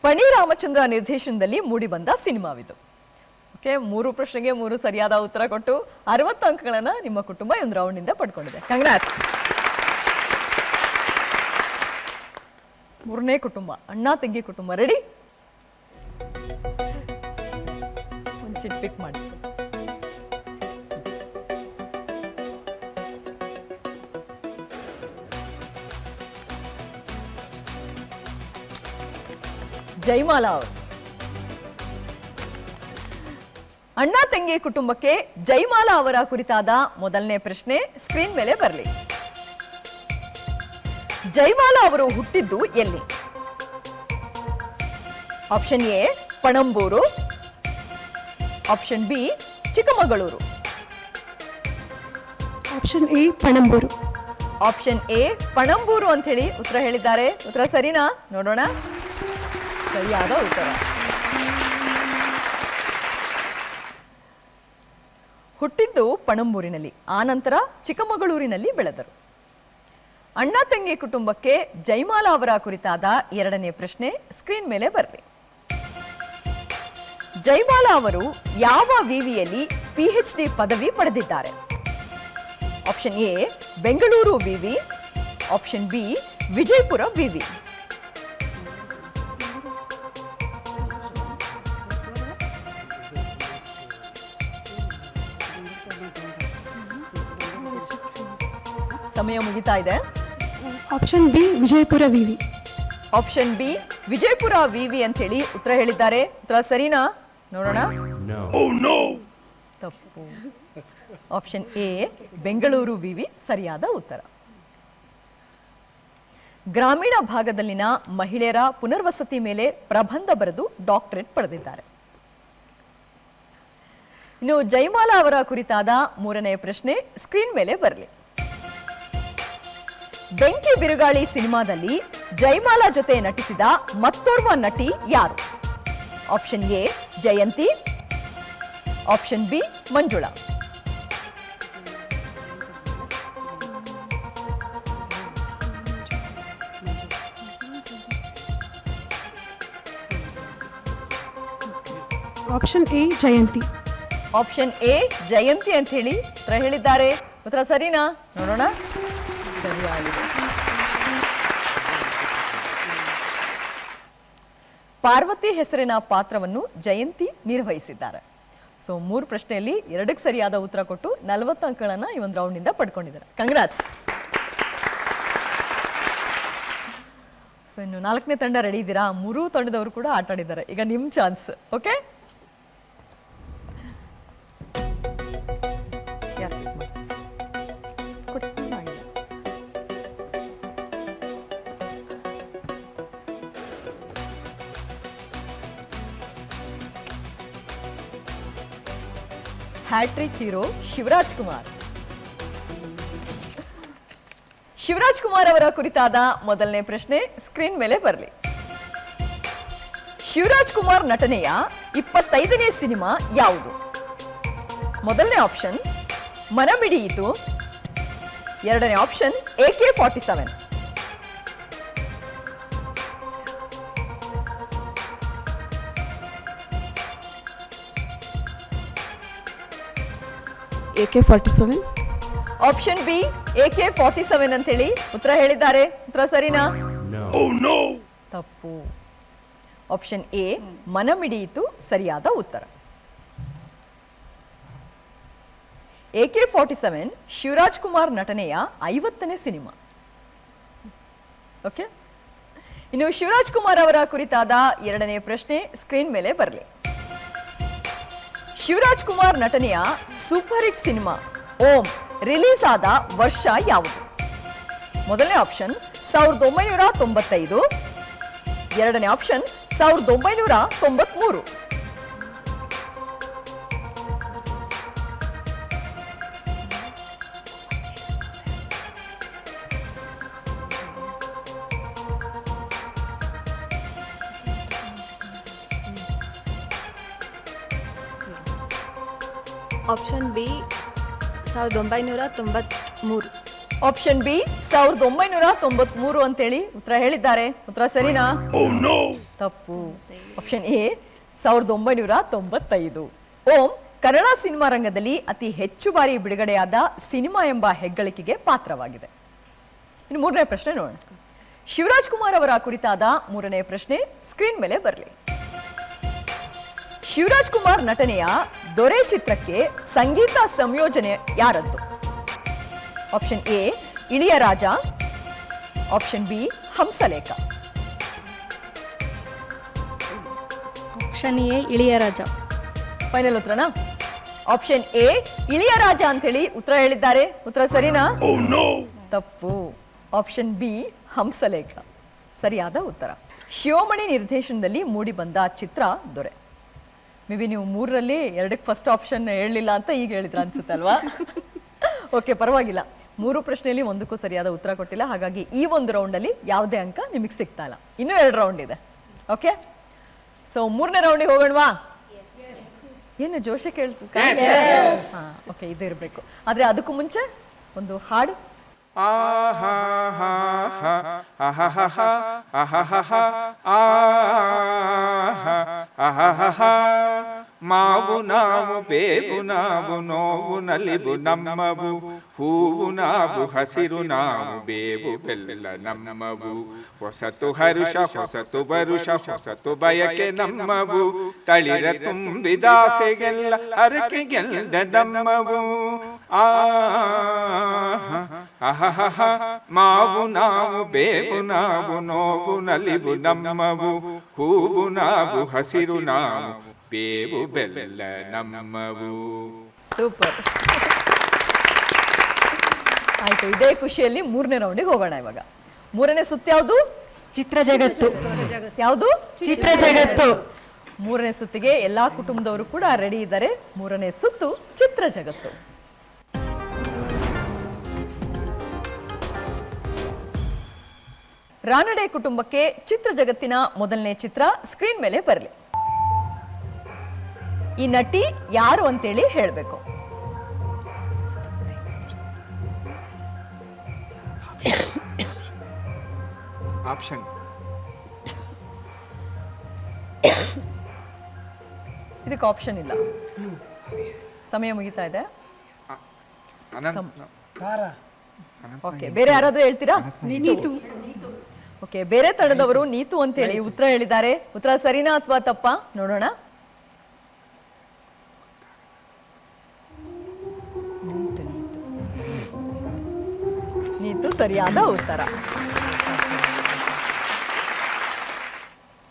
ಫಣಿ ರಾಮಚಂದ್ರ ನಿರ್ದೇಶನದಲ್ಲಿ ಮೂಡಿಬಂದ ಸಿನಿಮಾವಿದು. ಓಕೆ, 3 ಪ್ರಶ್ನೆಗೆ 3 ಸರಿಯಾದ ಉತ್ತರ ಕೊಟ್ಟು 60 ಅಂಕಗಳನ್ನ ನಿಮ್ಮ ಕುಟುಂಬ ಈ ಒಂದು ರೌಂಡ್ ಇಂದ ಪಡ್ಕೊಂಡಿದೆ. ಕಂಗ್ರಾಟ್ಸ್. ಮೂರನೇ ಕುಟುಂಬ, ಅಣ್ಣ ತಂಗಿ ಕುಟುಂಬ. ರೆಡಿ? ಒಂದು ಚಿಟ್ ಪಿಕ್ ಮಾಡಿ. ಜೈಮಾಲಾ ಅವರು. ಅಣ್ಣ ತಂಗಿ ಕುಟುಂಬಕ್ಕೆ ಜೈಮಾಲಾ ಅವರ ಕುರಿತಾದ ಮೊದಲನೇ ಪ್ರಶ್ನೆ ಸ್ಕ್ರೀನ್ ಮೇಲೆ ಬರಲಿ. ಜೈಮಾಲಾ ಅವರು ಹುಟ್ಟಿದ್ದು ಎಲ್ಲಿ? Option A Panambur, option B Chikkamagaluru, option A Panambur. Option A Panambur ಅಂತ ಹೇಳಿ ಉತ್ತರ ಹೇಳಿದ್ದಾರೆ. ಉತ್ತರ ಸರಿನಾ? ನೋಡೋಣ. ಸರಿಯಾದ ಉತ್ತರ. ಹುಟ್ಟಿದ್ದು ಪಣಂಬೂರಿನಲ್ಲಿ, ಆನಂತರ ಚಿಕ್ಕಮಗಳೂರಿನಲ್ಲಿ ಬೆಳೆದರು. ಅಣ್ಣ ತಂಗಿ ಕುಟುಂಬಕ್ಕೆ ಜೈಮಾಲಾ ಅವರ ಕುರಿತಾದ ಎರಡನೇ ಪ್ರಶ್ನೆ ಸ್ಕ್ರೀನ್ ಮೇಲೆ ಬರಲಿ. ಜೈಮಾಲಾ ಅವರು ಯಾವ ವಿವಿಯಲ್ಲಿ PhD ಪದವಿ ಪಡೆದಿದ್ದಾರೆ? ಆಪ್ಷನ್ ಎ ಬೆಂಗಳೂರು ವಿವಿ, ಆಪ್ಷನ್ ಬಿ ವಿಜಯಪುರ ವಿವಿ. ಸಮಯ ಮುಗಿತಾ ಇದೆ. ಆಪ್ಷನ್ ಬಿ ವಿಜಯಪುರ ವಿವಿ. ಆಪ್ಷನ್ ಬಿ ವಿಜಯಪುರ ವಿವಿ ಅಂತ ಹೇಳಿ ಉತ್ತರ ಹೇಳಿದ್ದಾರೆ. ಉತ್ತರ ಸರಿನಾ? ನೋಡೋಣ. ತಪ್ಪು. ಆಪ್ಷನ್ ಎ ಬೆಂಗಳೂರು ವಿವಿ ಸರಿಯಾದ ಉತ್ತರ. ಗ್ರಾಮೀಣ ಭಾಗದಲ್ಲಿನ ಮಹಿಳೆಯರ ಪುನರ್ವಸತಿ ಮೇಲೆ ಪ್ರಬಂಧ ಬರೆದು ಡಾಕ್ಟರೇಟ್ ಪಡೆದಿದ್ದಾರೆ. ಇನ್ನು ಜೈಮಾಲಾ ಅವರ ಕುರಿತಾದ ಮೂರನೇ ಪ್ರಶ್ನೆ ಸ್ಕ್ರೀನ್ ಮೇಲೆ ಬರಲಿ. ಬೆಂಕಿ ಬಿರುಗಾಳಿ ಸಿನಿಮಾದಲ್ಲಿ ಜೈಮಾಲಾ ಜೊತೆ ನಟಿಸಿದ ಮತ್ತೋರ್ವ ನಟಿ ಯಾರು? Option A Jayanthi, option B Manjula. Option A Jayanthi. Option A Jayanthi ಅಂತ ಹೇಳಿ ಉತ್ತರ ಹೇಳಿದ್ದಾರೆ. ಉತ್ತರ ಸರಿನಾ? ನೋಡೋಣ. ಸರಿಯಾಗಿದೆ. ಪಾರ್ವತಿ ಹೆಸರಿನ ಪಾತ್ರವನ್ನು ಜಯಂತಿ ನಿರ್ವಹಿಸಿದ್ದಾರೆ. ಸೊ 3 ಪ್ರಶ್ನೆಯಲ್ಲಿ 2ಕ್ಕೆ ಸರಿಯಾದ ಉತ್ತರ ಕೊಟ್ಟು 40 ಅಂಕಗಳನ್ನ ಈ ಒಂದು ರೌಂಡ್ ಇಂದ ಪಡ್ಕೊಂಡಿದ್ದಾರೆ. ಕಂಗ್ರಾಟ್ಸ್. ಸೊ ಇನ್ನು 4ನೇ ತಂಡ ರೆಡಿ ಇದ್ದೀರಾ? 3 ತಂಡದವರು ಕೂಡ ಆಟ ಆಡಿದ್ದಾರೆ. ಈಗ ನಿಮ್ chance. Okay, hat-trick hero Shivaraj Kumar. Shivaraj Kumar ಅವರ ಕುರಿತಾದ ಮೊದಲನೇ ಪ್ರಶ್ನೆ ಸ್ಕ್ರೀನ್ ಮೇಲೆ ಬರಲಿ. ಶಿವರಾಜ್ ಕುಮಾರ್ ನಟನೆಯ 25ನೇ ಸಿನಿಮಾ ಯಾವುದು? ಮೊದಲನೇ ಆಪ್ಷನ್ ಮನಮಿಡಿಯಿತು, ಎರಡನೇ option AK-47, AK-47. Option B AK-47 ಅಂತ ಹೇಳಿ ಉತ್ತರ ಹೇಳಿದ್ದಾರೆ. ಉತ್ತರ ಸರಿನಾ? ತಪ್ಪು. ಆಪ್ಷನ್ ಎ ಮನಮಿಡಿಯಿತು ಸರಿಯಾದ ಉತ್ತರ. AK47 ಶಿವರಾಜ್ ಕುಮಾರ್ ನಟನೆಯ 50ನೇ ಸಿನಿಮಾ. ಓಕೆ, ಇನ್ನು ಶಿವರಾಜ್ ಕುಮಾರ್ ಅವರ ಕುರಿತಾದ 2ನೇ ಪ್ರಶ್ನೆ ಸ್ಕ್ರೀನ್ ಮೇಲೆ ಬರಲಿ. ಶಿವರಾಜ್ ಕುಮಾರ್ ನಟನೆಯ ಸೂಪರ್ ಹಿಟ್ ಸಿನಿಮಾ ಓಂ ರಿಲೀಸ್ ಆದ ವರ್ಷ ಯಾವುದು? ಮೊದಲನೇ ಆಪ್ಷನ್ 1995, ಎರಡನೇ option 1993. Option B 1993. Option B 1993 ಅಂತೇಳಿ ಉತ್ತರ ಹೇಳಿದ್ದಾರೆ. ಉತ್ತರ ಸರಿನಾ? ತಪ್ಪು. Option A 1995. Om Kannada cinema ರಂಗದಲ್ಲಿ ಅತಿ ಹೆಚ್ಚು ಬಾರಿ ಬಿಡುಗಡೆಯಾದ ಸಿನಿಮಾ ಎಂಬ ಹೆಗ್ಗಳಿಕೆಗೆ ಪಾತ್ರವಾಗಿದೆ. ಇನ್ನು 3ನೇ ಪ್ರಶ್ನೆ ನೋಡೋಣ. ಶಿವರಾಜ್ ಕುಮಾರ್ ಅವರ ಕುರಿತಾದ 3ನೇ ಪ್ರಶ್ನೆ ಸ್ಕ್ರೀನ್ ಮೇಲೆ ಬರಲಿ. ಶಿವರಾಜ್ ಕುಮಾರ್ ನಟನೆಯ ದೊರೆ ಚಿತ್ರಕ್ಕೆ ಸಂಗೀತ ಸಂಯೋಜನೆ ಯಾರದ್ದು? Option A Ilaiyaraaja, option B Hamsalekha. Option A Ilaiyaraaja. Final ಉತ್ತರನಾ? ಆಪ್ಷನ್ ಎ ಇಳಿಯರಾಜ ಅಂತೇಳಿ ಉತ್ತರ ಹೇಳಿದ್ದಾರೆ. ಉತ್ತರ ಸರಿನಾ? ತಪ್ಪು. ಆಪ್ಷನ್ ಬಿ ಹಂಸಲೇಖ ಸರಿಯಾದ ಉತ್ತರ. ಶಿವಮಣಿ ನಿರ್ದೇಶನದಲ್ಲಿ ಮೂಡಿ ಬಂದ ಚಿತ್ರ ದೊರೆ. ಮೇ ಬಿ ನೀವು 3ರಲ್ಲಿ 2ಕ್ಕೆ ಫಸ್ಟ್ ಆಪ್ಷನ್ ಹೇಳಲಿಲ್ಲ ಅಂತ ಈಗ ಹೇಳಿದ್ರ ಅನ್ಸುತ್ತೆ ಅಲ್ವಾ? ಓಕೆ, ಪರವಾಗಿಲ್ಲ. 3 ಪ್ರಶ್ನೆಯಲ್ಲಿ 1ಕ್ಕೂ ಸರಿಯಾದ ಉತ್ತರ ಕೊಟ್ಟಿಲ್ಲ. ಹಾಗಾಗಿ ಈ ಒಂದು ರೌಂಡಲ್ಲಿ ಯಾವುದೇ ಅಂಕ ನಿಮಗೆ ಸಿಗ್ತಾ ಇಲ್ಲ. ಇನ್ನೂ 2 ರೌಂಡ್ ಇದೆ. ಓಕೆ, ಸೊ 3ನೇ ರೌಂಡಿಗೆ ಹೋಗೋಣವಾ? ಏನು ಜೋಶ ಕೇಳ್ತ? ಹಾ, ಓಕೆ, ಇದು ಇರಬೇಕು. ಆದರೆ ಅದಕ್ಕೂ ಮುಂಚೆ ಒಂದು ಹಾಡು. ಮಾವು ನಾವು ಬೇವು ನಾವು ನೋವು ನಲಿವು ನಮ್ಮವು, ಹೂವು ನಾವು ಹಸಿರು ನಾವು ಬೇವು ಬೆಲ್ಲ ನಮ್ಮವು, ಹೊಸತು ಹರುಷ ಹೊಸತು ವರುಷ ಹೊಸತು ಬಯಕೆ ನಮ್ಮವು, ತಳಿರ ತುಂಬಿದಾಸೆಗೆಲ್ಲ ಅರಕೆಗೆಲ್ಲ ನಮ್ಮವು. ಮಾವು ನಾವು ಬೇವು ನಾವು ನೋವು ನಲಿವು ನಮ್ಮವು, ಹೂವು ನಾವು ಹಸಿರು ನಾವು ಬೇವು ಬೆಲ್ಲ ನಮ್ಮವು. ಸೂಪರ್. ಆಯ್ತು, ಇದೇ ಖುಷಿಯಲ್ಲಿ 3ನೇ ರೌಂಡಿಗೆ ಹೋಗೋಣ. ಇವಾಗ 3ನೇ ಸುತ್ತು ಯಾವುದು? ಚಿತ್ರ ಜಗತ್ತು. ಯಾವುದು? ಚಿತ್ರ ಜಗತ್ತು. 3ನೇ ಸುತ್ತಿಗೆ ಎಲ್ಲಾ ಕುಟುಂಬದವರು ಕೂಡ ರೆಡಿ ಇದ್ದಾರೆ. 3ನೇ ಸುತ್ತು ಚಿತ್ರ ಜಗತ್ತು. ರಾನಡೆ ಕುಟುಂಬಕ್ಕೆ ಚಿತ್ರ ಜಗತ್ತಿನ ಮೊದಲನೇ ಚಿತ್ರ ಸ್ಕ್ರೀನ್ ಮೇಲೆ ಬರಲಿ. ಈ ನಟಿ ಯಾರು ಅಂತೇಳಿ ಹೇಳಬೇಕು. ಆಪ್ಷನ್ ಇದಕ್ಕೆ ಆಪ್ಷನ್ ಇಲ್ಲ. ಸಮಯ ಮುಗಿತಾ ಇದೆ. ಓಕೆ, ಬೇರೆ ಯಾರಾದ್ರೂ ಹೇಳ್ತೀರಾ? ನೀತು. ಓಕೆ, ಬೇರೆ ತಂಡದವರು ನೀತು ಅಂತೇಳಿ ಉತ್ತರ ಹೇಳಿದ್ದಾರೆ. ಉತ್ತರ ಸರಿನಾ ಅಥವಾ ತಪ್ಪಾ ನೋಡೋಣ. ನೀತು ಸರಿಯಾದ ಉತ್ತರ.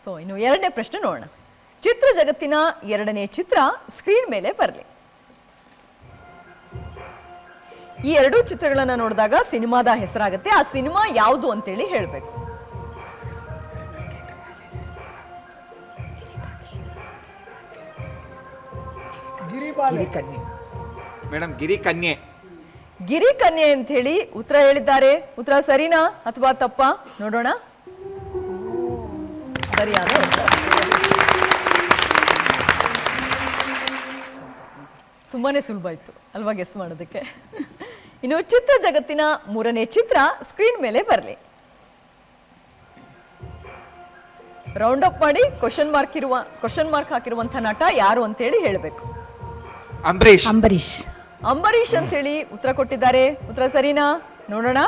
ಸೊ ಇನ್ನು 2ನೇ ಪ್ರಶ್ನೆ ನೋಡೋಣ. ಚಿತ್ರ ಜಗತ್ತಿನ 2ನೇ ಚಿತ್ರ ಸ್ಕ್ರೀನ್ ಮೇಲೆ ಬರಲಿ. ಈ 2 ಚಿತ್ರಗಳನ್ನ ನೋಡಿದಾಗ ಸಿನಿಮಾದ ಹೆಸರಾಗುತ್ತೆ. ಆ ಸಿನಿಮಾ ಯಾವುದು ಅಂತೇಳಿ ಹೇಳಬೇಕು. ಮೇಡಮ್, ಗಿರಿ ಕನ್ಯೆ. ಗಿರಿ ಕನ್ಯೆ ಅಂತ ಹೇಳಿ ಉತ್ತರ ಹೇಳಿದ್ದಾರೆ. ಉತ್ತರ ಸರಿನಾ ಅಥವಾ ತಪ್ಪಾ ನೋಡೋಣ. ಸರಿಯಾದ ಉತ್ತರ. ತುಂಬಾನೇ ಸುಲಭ ಇತ್ತು ಅಲ್ವಾ ಗೆಸ್ ಮಾಡೋದಕ್ಕೆ. ಇನ್ನು ಚಿತ್ರ ಜಗತ್ತಿನ 3ನೇ ಚಿತ್ರ ಸ್ಕ್ರೀನ್ ಮೇಲೆ ಬರಲಿ. ರೌಂಡ್ ಅಪ್ ಮಾಡಿ ಕ್ವಶನ್ ಮಾರ್ಕ್ ಹಾಕಿರುವಂತಹ ನಟ ಯಾರು ಅಂತೇಳಿ ಹೇಳಬೇಕು. ಅಂಬರೀಶ್. ಅಂಬರೀಷ್. ಅಂಬರೀಷ್ ಅಂತ ಹೇಳಿ ಉತ್ತರ ಕೊಟ್ಟಿದ್ದಾರೆ. ಉತ್ತರ ಸರಿನಾ ನೋಡೋಣ.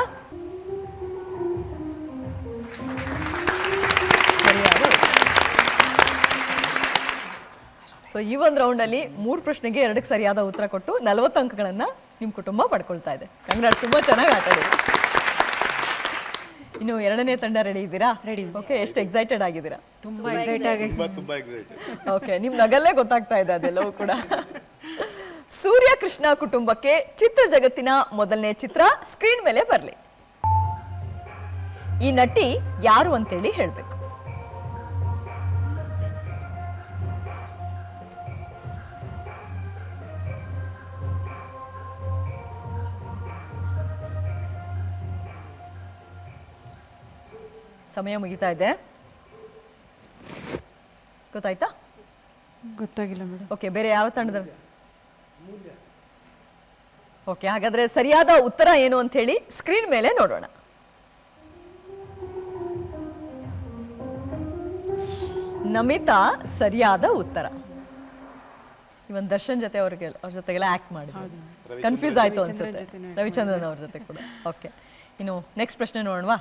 ಸೊ ಈ ಒಂದು ರೌಂಡ್ ಅಲ್ಲಿ 3 ಪ್ರಶ್ನೆಗೆ 2ಕ್ಕೆ ಸರಿಯಾದ ಉತ್ತರ ಕೊಟ್ಟು 40 ಅಂಕಗಳನ್ನ ನಿಮ್ಮ ಕುಟುಂಬ ಪಡ್ಕೊಳ್ತಾ ಇದೆ. ಕಂಗ್ರಾಟ್ಸ್, ತುಂಬ ಚೆನ್ನಾಗಿ ಆಟ ಆಡಿದ್ರಿ. ಇನ್ನು ಎರಡನೇ ತಂಡ ರೆಡಿ ಇದ್ದೀರಾ? Ready. ಓಕೆ, ಎಷ್ಟು ಎಕ್ಸೈಟೆಡ್ ಆಗಿದ್ದೀರಾ? ತುಂಬ ಎಕ್ಸೈಟ್ ಆಗಿ ಓಕೆ, ನಿಮ್ ನಗಲ್ಲೇ ಗೊತ್ತಾಗ್ತಾ ಇದೆ ಅದೆಲ್ಲವೂ ಕೂಡ. ಸೂರ್ಯ ಕೃಷ್ಣ ಕುಟುಂಬಕ್ಕೆ ಚಿತ್ರ ಜಗತ್ತಿನ ಮೊದಲನೇ ಚಿತ್ರ ಸ್ಕ್ರೀನ್ ಮೇಲೆ ಬರಲಿ. ಈ ನಟಿ ಯಾರು ಅಂತೇಳಿ ಹೇಳ್ಬೇಕು. ಸಮಯ ಮುಗಿತಾ ಇದೆ. ಗೊತ್ತಾಯ್ತಾ? ಗೊತ್ತಾಗಿಲ್ಲ ಮೇಡಮ್. ಓಕೆ, ಬೇರೆ ಯಾವ ತಂಡದ? ಓಕೆ, ಹಾಗಾದ್ರೆ ಸರಿಯಾದ ಉತ್ತರ ಏನು ಅಂತ ಹೇಳಿ ಸ್ಕ್ರೀನ್ ಮೇಲೆ ನೋಡೋಣ. ನಮಿತಾ ಸರಿಯಾದ ಉತ್ತರ. ಇವನ್ ದರ್ಶನ್ ಜೊತೆ ಅವ್ರ ಜೊತೆಗೆಲ್ಲ ಆಕ್ಟ್ ಮಾಡಿದ್ರು. ಕನ್ಫ್ಯೂಸ್ ಆಯ್ತು ಅನ್ಸುತ್ತೆ. ರವಿಚಂದ್ರನ್ ಅವ್ರ ಜೊತೆ ಕೂಡ. ಓಕೆ, ಇನ್ನು ನೆಕ್ಸ್ಟ್ ಪ್ರಶ್ನೆ ನೋಡೋಣವಾ?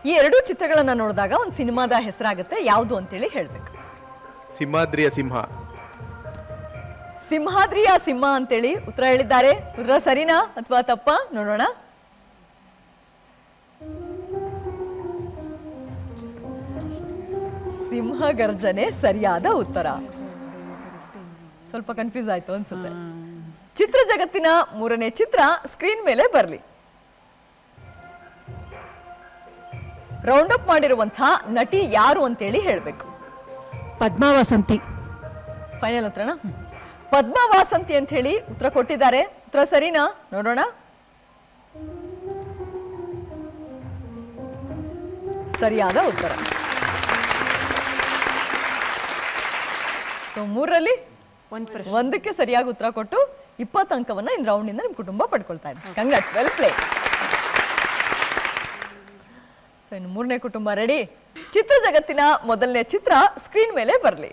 ಈ ಎರಡೂ ಚಿತ್ರಗಳನ್ನ ನೋಡಿದಾಗ ಒಂದು ಸಿನಿಮಾದ ಹೆಸರಾಗುತ್ತೆ, ಯಾವುದು ಅಂತೇಳಿ ಹೇಳ್ಬೇಕು. ಸಿಂಹಾದ್ರಿಯ ಸಿಂಹ. ಸಿಂಹಾದ್ರಿಯ ಸಿಂಹ ಅಂತೇಳಿ ಉತ್ತರ ಹೇಳಿದ್ದಾರೆ. ಉತ್ತರ ಸರಿನಾ ಅಥವಾ ತಪ್ಪಾ ನೋಡೋಣ. ಸಿಂಹ ಗರ್ಜನೆ ಸರಿಯಾದ ಉತ್ತರ. ಸ್ವಲ್ಪ ಕನ್ಫ್ಯೂಸ್ ಆಯ್ತು ಅನ್ಸುತ್ತೆ. ಚಿತ್ರ ಜಗತ್ತಿನ ಮೂರನೇ ಚಿತ್ರ ಸ್ಕ್ರೀನ್ ಮೇಲೆ ಬರಲಿ. ರೌಂಡ್ ಅಪ್ ಮಾಡಿರುವಂತಹ ನಟಿ ಯಾರು ಅಂತೇಳಿ ಹೇಳ್ಬೇಕು. ಪದ್ಮಾವಸಂತಿ. ಫೈನಲ್ ಉತ್ತರನಾ? ಪದ್ಮಾವಾಸಂತಿ ಅಂತ ಹೇಳಿ ಉತ್ತರ ಕೊಟ್ಟಿದ್ದಾರೆ. ಉತ್ತರ ಸರಿನಾ ನೋಡೋಣ. ಸರಿಯಾದ ಉತ್ತರ. ಸೊ ಮೂರರಲ್ಲಿ ಒಂದಕ್ಕೆ ಸರಿಯಾಗಿ ಉತ್ತರ ಕೊಟ್ಟು 20 ಅಂಕವನ್ನ ಇನ್ ರೌಂಡ್ ಇಂದ ನಿಮ್ ಕುಟುಂಬ ಪಡ್ಕೊಳ್ತಾ ಇದೆ. Congrats, well play. ಸೊ ಇನ್ನು ಮೂರನೇ ಕುಟುಂಬ ರೆಡಿ. ಚಿತ್ರ ಜಗತ್ತಿನ ಮೊದಲನೇ ಚಿತ್ರ ಸ್ಕ್ರೀನ್ ಮೇಲೆ ಬರಲಿ.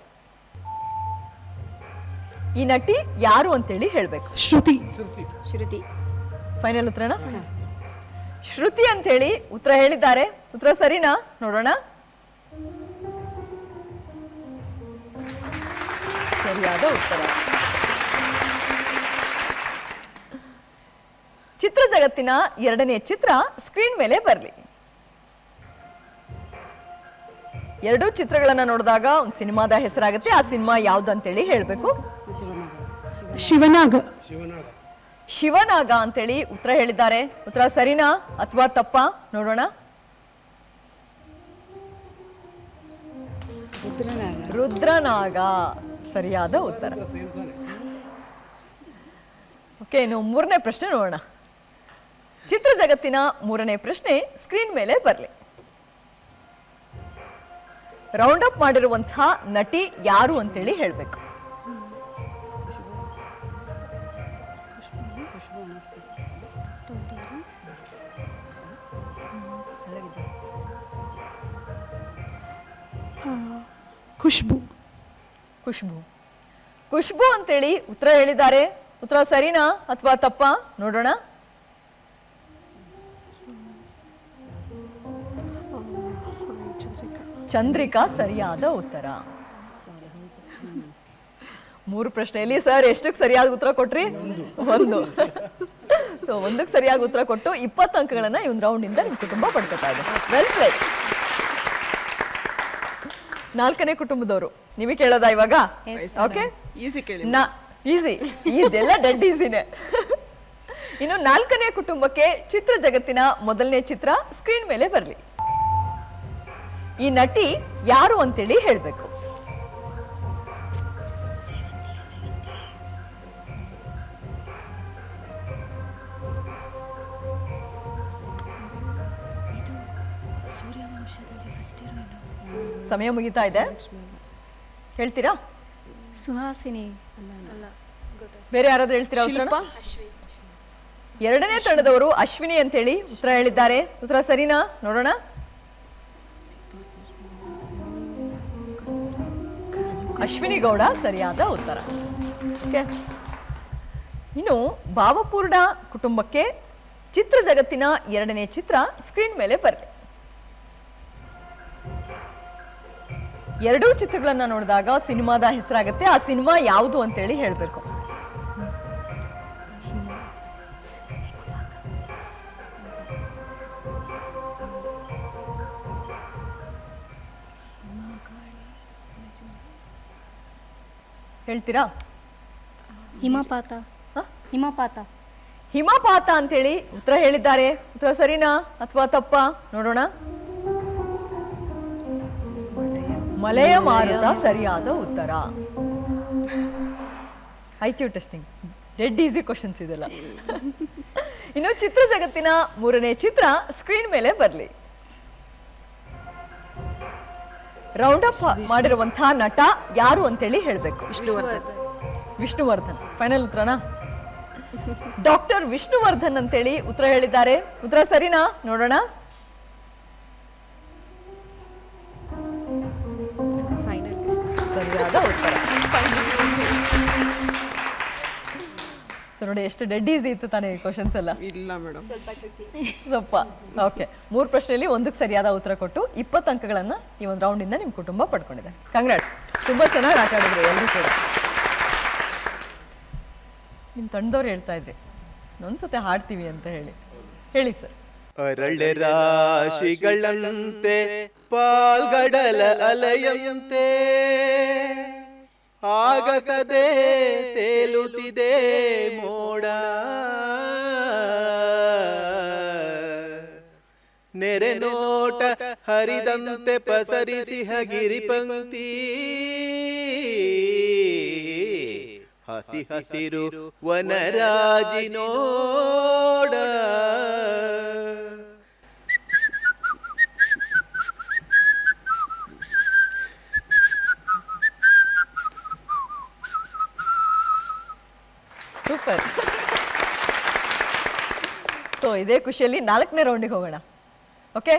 ಈ ನಟಿ ಯಾರು ಅಂತೇಳಿ ಹೇಳ್ಬೇಕು. ಶ್ರುತಿ. ಫೈನಲ್ ಉತ್ತರನಾ? ಶ್ರುತಿ ಅಂತ ಹೇಳಿ ಉತ್ತರ ಹೇಳಿದ್ದಾರೆ. ಉತ್ತರ ಸರಿನಾ ನೋಡೋಣ. ಸರಿಯಾದ ಉತ್ತರ. ಚಿತ್ರ ಜಗತ್ತಿನ ಎರಡನೇ ಚಿತ್ರ ಸ್ಕ್ರೀನ್ ಮೇಲೆ ಬರಲಿ. ಎರಡೂ ಚಿತ್ರಗಳನ್ನ ನೋಡಿದಾಗ ಒಂದು ಸಿನಿಮಾದ ಹೆಸರಾಗುತ್ತೆ. ಆ ಸಿನಿಮಾ ಯಾವ್ದು ಅಂತೇಳಿ ಹೇಳ್ಬೇಕು. ಶಿವನಾಗ ಅಂತೇಳಿ ಉತ್ತರ ಹೇಳಿದ್ದಾರೆ. ಉತ್ತರ ಸರಿನಾ ಅಥವಾ ತಪ್ಪಾ ನೋಡೋಣ. ರುದ್ರನಾಗ ಸರಿಯಾದ ಉತ್ತರ. ಓಕೆ, ಇನ್ನು ಮೂರನೇ ಪ್ರಶ್ನೆ ನೋಡೋಣ. ಚಿತ್ರ ಜಗತ್ತಿನ ಮೂರನೇ ಪ್ರಶ್ನೆ ಸ್ಕ್ರೀನ್ ಮೇಲೆ ಬರಲಿ. ರೌಂಡ್ ಅಪ್ ಮಾಡಿರುವಂತಹ ನಟಿ ಯಾರು ಅಂತೇಳಿ ಹೇಳ್ಬೇಕು. ಖುಷ್ಬು ಅಂತೇಳಿ ಉತ್ತರ ಹೇಳಿದ್ದಾರೆ. ಉತ್ತರ ಸರಿನಾ ಅಥವಾ ತಪ್ಪಾ ನೋಡೋಣ. ಚಂದ್ರಿಕಾ ಸರಿಯಾದ ಉತ್ತರ. ಮೂರು ಪ್ರಶ್ನೆಯಲ್ಲಿ ಸರ್ ಎಷ್ಟಕ್ಕೆ ಸರಿಯಾದ ಉತ್ತರ ಕೊಟ್ರಿ? ಒಂದು. ಸೊ ಒಂದಕ್ಕೆ ಸರಿಯಾಗಿ ಉತ್ತರ ಕೊಟ್ಟು 20 ಅಂಕಗಳನ್ನ ಈ ಒಂದು ರೌಂಡ್ ಇಂದ ನಿಮ್ ಕುಟುಂಬ ಪಡ್ಕೊತಾ ಇದೆ. Well play. ನಾಲ್ಕನೇ ಕುಟುಂಬದವರು ನಿಮಗೆ ಕೇಳೋದಾ ಇವಾಗ? ಓಕೆ, ಈಸಿ ಕೇಳಿ. ಈಸಿ, ಇದೆಲ್ಲ ಡೆಡ್ ಈಸಿನೇ. ಇನ್ನು ನಾಲ್ಕನೇ ಕುಟುಂಬಕ್ಕೆ ಚಿತ್ರ ಜಗತ್ತಿನ ಮೊದಲನೇ ಚಿತ್ರ ಸ್ಕ್ರೀನ್ ಮೇಲೆ ಬರಲಿ. ಈ ನಟಿ ಯಾರು ಅಂತೇಳಿ ಹೇಳ್ಬೇಕು. ಸಮಯ ಮುಗಿತಾ ಇದೆ, ಹೇಳ್ತೀರಾ? ಸುಹಾಸಿನಿ. ಬೇರೆ ಯಾರಾದ್ರೂ ಹೇಳ್ತೀರಾ? ಎರಡನೇ ತಂಡದವರು ಅಶ್ವಿನಿ ಅಂತೇಳಿ ಉತ್ತರ ಹೇಳಿದ್ದಾರೆ. ಉತ್ತರ ಸರಿನಾ ನೋಡೋಣ. ಅಶ್ವಿನಿ ಗೌಡ ಸರಿಯಾದ ಉತ್ತರ. ಓಕೆ, ಇನ್ನು ಭಾವಪೂರ್ಣ ಕುಟುಂಬಕ್ಕೆ ಚಿತ್ರ ಜಗತ್ತಿನ ಎರಡನೇ ಚಿತ್ರ ಸ್ಕ್ರೀನ್ ಮೇಲೆ ಬರಲಿ. ಎರಡೂ ಚಿತ್ರಗಳನ್ನ ನೋಡಿದಾಗ ಸಿನಿಮಾದ ಹೆಸರಾಗುತ್ತೆ. ಆ ಸಿನಿಮಾ ಯಾವುದು ಅಂತೇಳಿ ಹೇಳ್ಬೇಕು. ಹೇಳ್ತೀರಾ? ಹಿಮಪಾತ. ಹಿಮಪಾತ. ಹಿಮಪಾತ ಅಂತೇಳಿ ಉತ್ತರ ಹೇಳಿದ್ದಾರೆ. ಉತ್ತರ ಸರಿನಾ ಅಥವಾ ತಪ್ಪಾ ನೋಡೋಣ. ಮಲೆಯ ಮಾರುತ ಸರಿಯಾದ ಉತ್ತರ. IQ testing, dead easy questions ಇದೆಲ್ಲ. ಇನ್ನು ಚಿತ್ರ ಜಗತ್ತಿನ 3ನೇ ಚಿತ್ರ ಸ್ಕ್ರೀನ್ ಮೇಲೆ ಬರಲಿ. ರೌಂಡ್ ಅಪ್ ಮಾಡಿರುವಂತಹ ನಟ ಯಾರು ಅಂತೇಳಿ ಹೇಳ್ಬೇಕು. ವಿಷ್ಣುವರ್ಧನ್. ಫೈನಲ್ ಉತ್ತರನಾ? ಡಾಕ್ಟರ್ ವಿಷ್ಣುವರ್ಧನ್ ಅಂತೇಳಿ ಉತ್ತರ ಹೇಳಿದ್ದಾರೆ. ಉತ್ತರ ಸರಿನಾ ನೋಡೋಣ. ಸರಿಯಾದ ಉತ್ತರ. ಸೊ ನೋಡಿ ಎಷ್ಟು ಡೆಡ್ ಈಸಿ ಇತ್ತು ತಾನೇ ಈ ಕ್ವಶನ್ಸ್ ಎಲ್ಲ. ಇಲ್ಲ ಮೇಡಮ್, ಸ್ವಲ್ಪ ಓಕೆ. 3 ಪ್ರಶ್ನೆಯಲ್ಲಿ 1ಕ್ಕೆ ಸರಿಯಾದ ಉತ್ತರ ಕೊಟ್ಟು 20 ಅಂಕಗಳನ್ನ ಈ ಒಂದು ರೌಂಡ್ ಇಂದ ನಿಮ್ಮ ಕುಟುಂಬ ಪಡ್ಕೊಂಡಿದೆ. ಕಂಗ್ರಾಟ್ಸ್, ತುಂಬಾ ಚೆನ್ನಾಗಿ ಆಟ ಆಡಿದ್ರಿ ಎಲ್ಲರೂ ಕೂಡ. ನಿಮ್ಮ ತಂಡದವ್ರು ಹೇಳ್ತಾ ಇದ್ರಿ ಒಂದ್ಸತಿ ಹಾಡ್ತೀವಿ ಅಂತ ಹೇಳಿ ಸರ್. ಅರಳೆ ರಾಶಿಗಳಂತೆ ಪಾಲ್ಗಡಲ ಅಲೆಯಂತೆ ಆಗಸದೆ ತೇಲುತ್ತಿದೆ ಮೋಡ, ನೆರೆ ನೋಟ ಹರಿದಂತೆ ಪಸರಿಸಿ ಹಗಿರಿ ಪಂಕ್ತಿ, ಹಸಿ ಹಸಿರು ವನರಾಜಿ ನೋಡ. ಸೂಪರ್. ಸೊ ಇದೇ ಖುಷಿಯಲ್ಲಿ 4ನೇ ರೌಂಡಿಗೆ ಹೋಗೋಣ. ಓಕೆ,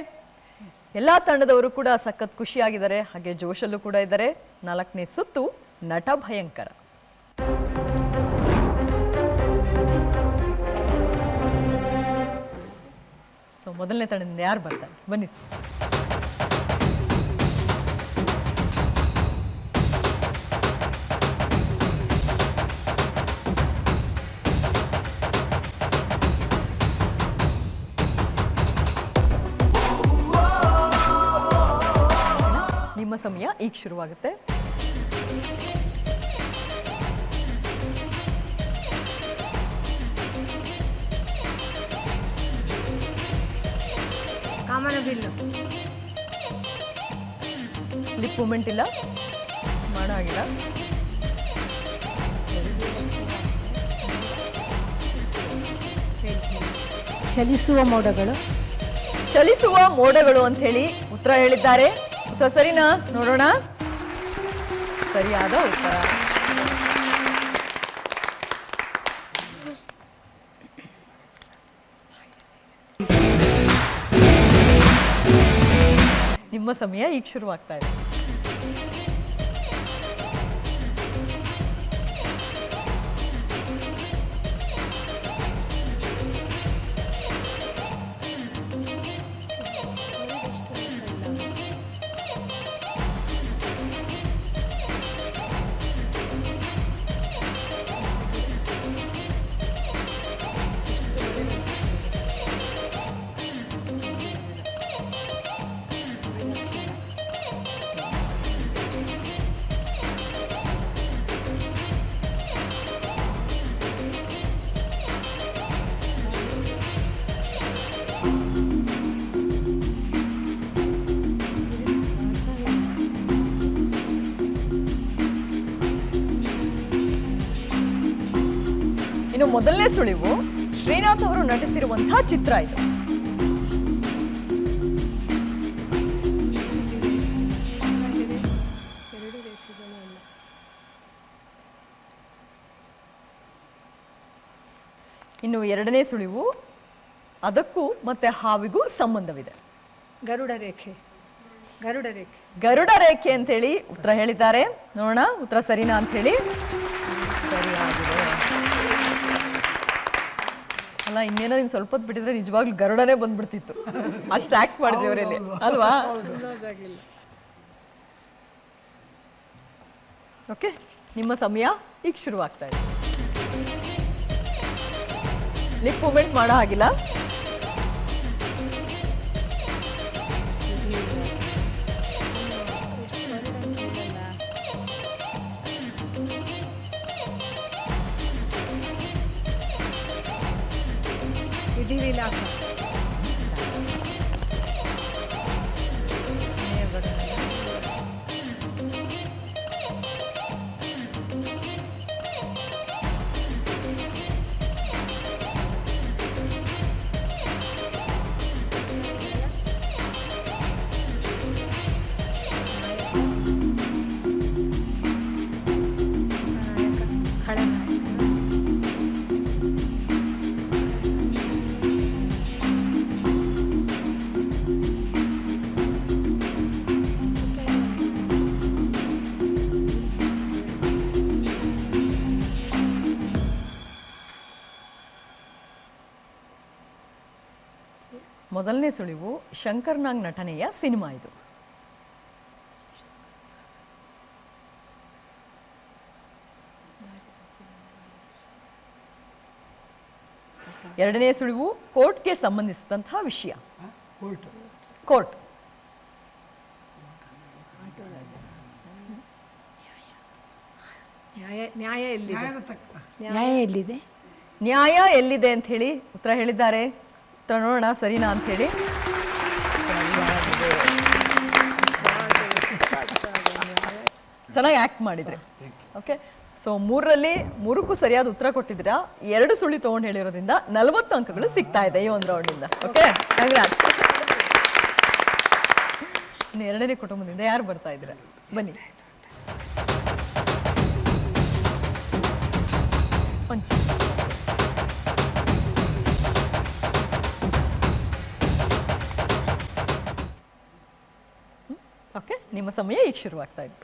ಎಲ್ಲ ತಂಡದವರು ಕೂಡ ಸಖತ್ ಖುಷಿಯಾಗಿದ್ದಾರೆ, ಹಾಗೆ ಜೋಶಲ್ಲೂ ಕೂಡ ಇದ್ದಾರೆ. 4ನೇ ಸುತ್ತು ನಟ ಭಯಂಕರ. ಸೊ ಮೊದಲನೇ ತಂಡದಿಂದ ಯಾರು ಬರ್ತಾರೆ ಬನ್ನಿ. ನಿಮ್ಮ ಸಮಯ ಈಗ ಶುರುವಾಗುತ್ತೆ. ಕಾಮನಬಿಲ್ಲು. ಲಿಪ್ ಮೂಮೆಂಟ್ ಇಲ್ಲ, ಮಾಡೋ ಆಗಿಲ್ಲ. ಚಲಿಸುವ ಮೋಡಗಳು. ಚಲಿಸುವ ಮೋಡಗಳು ಅಂತ ಹೇಳಿ ಉತ್ತರ ಹೇಳಿದ್ದಾರೆ. ಉತ್ತರ ಸರಿನಾ ನೋಡೋಣ. ಸರಿಯಾದ ಉತ್ತರ. ನಿಮ್ಮ ಸಮಯ ಈಗ ಶುರುವಾಗ್ತಾ ಇದೆ. ಇನ್ನು ಮೊದಲನೇ ಸುಳಿವು ಶ್ರೀನಾಥ್ ಅವರು ನಟಿಸಿರುವಂತಹ ಚಿತ್ರ ಇದು. ಇನ್ನು ಎರಡನೇ ಸುಳಿವು ಅದಕ್ಕೂ ಮತ್ತೆ ಹಾವಿಗೂ ಸಂಬಂಧವಿದೆ. ಗರುಡ ರೇಖೆ. ಗರುಡ ರೇಖೆ. ಗರುಡ ರೇಖೆ ಅಂತೇಳಿ ಉತ್ತರ ಹೇಳಿದ್ದಾರೆ. ನೋಡೋಣ ಉತ್ತರ ಸರಿನಾ ಅಂತ ಹೇಳಿ. ಸರಿಯಾಗಿದೆ. ಅಲ್ಲ ಇನ್ನೇನೋ ಇನ್ನು ಸ್ವಲ್ಪ ಹೊತ್ತು ಬಿಟ್ಟಿದ್ರೆ ನಿಜವಾಗ್ಲೂ ಗರುಡನೇ ಬಂದ್ಬಿಡ್ತಿತ್ತು, ಅಷ್ಟು ಆಕ್ಟ್ ಮಾಡಿದ್ವಿ ಅವರಲ್ಲಿ ಅಲ್ವಾ? ಓಕೆ, ನಿಮ್ಮ ಸಮಯ ಈಗ ಶುರುವಾಗ್ತಾ ಇದೆ. ಲಿಪ್ ಮೂಮೆಂಟ್ ಮಾಡೋ ಹಾಗಿಲ್ಲ. ವಿಧಿವಿಲಾಸ. ಮೊದಲನೇ ಸುಳಿವು ಶಂಕರ್ನಾಗ್ ನಟನೆಯ ಸಿನಿಮಾ ಇದು. ಎರಡನೇ ಸುಳಿವು ಕೋರ್ಟ್ಗೆ ಸಂಬಂಧಿಸಿದಂತಹ ವಿಷಯ. ಕೋರ್ಟ್. ನ್ಯಾಯ ಎಲ್ಲಿದೆ? ನ್ಯಾಯ ಎಲ್ಲಿದೆ ಅಂತ ಹೇಳಿ ಉತ್ತರ ಹೇಳಿದ್ದಾರೆ. ಉತ್ತರ ನೋಡೋಣ ಸರಿನಾ ಅಂತ ಹೇಳಿ. ಚೆನ್ನಾಗಿ ಆಕ್ಟ್ ಮಾಡಿದ್ರಿ. ಓಕೆ, ಸೊ 3ರಲ್ಲಿ 3ಕ್ಕೂ ಸರಿಯಾದ ಉತ್ತರ ಕೊಟ್ಟಿದ್ದೀರಾ. 2 ಸುಳಿ ತಗೊಂಡು ಹೇಳಿರೋದ್ರಿಂದ 40 ಅಂಕಗಳು ಸಿಗ್ತಾ ಇದೆ ಈ ಒಂದು ರೌಂಡಿಂದ. Okay, congrats. ಇನ್ನು ಎರಡನೇ ಕುಟುಂಬದಿಂದ ಯಾರು ಬರ್ತಾ ಇದ್ದೀರಾ? ಬನ್ನಿ. ಓಕೆ, ನಿಮ್ಮ ಸಮಯ ಈಗ ಶುರುವಾಗ್ತಾ ಇದೆ.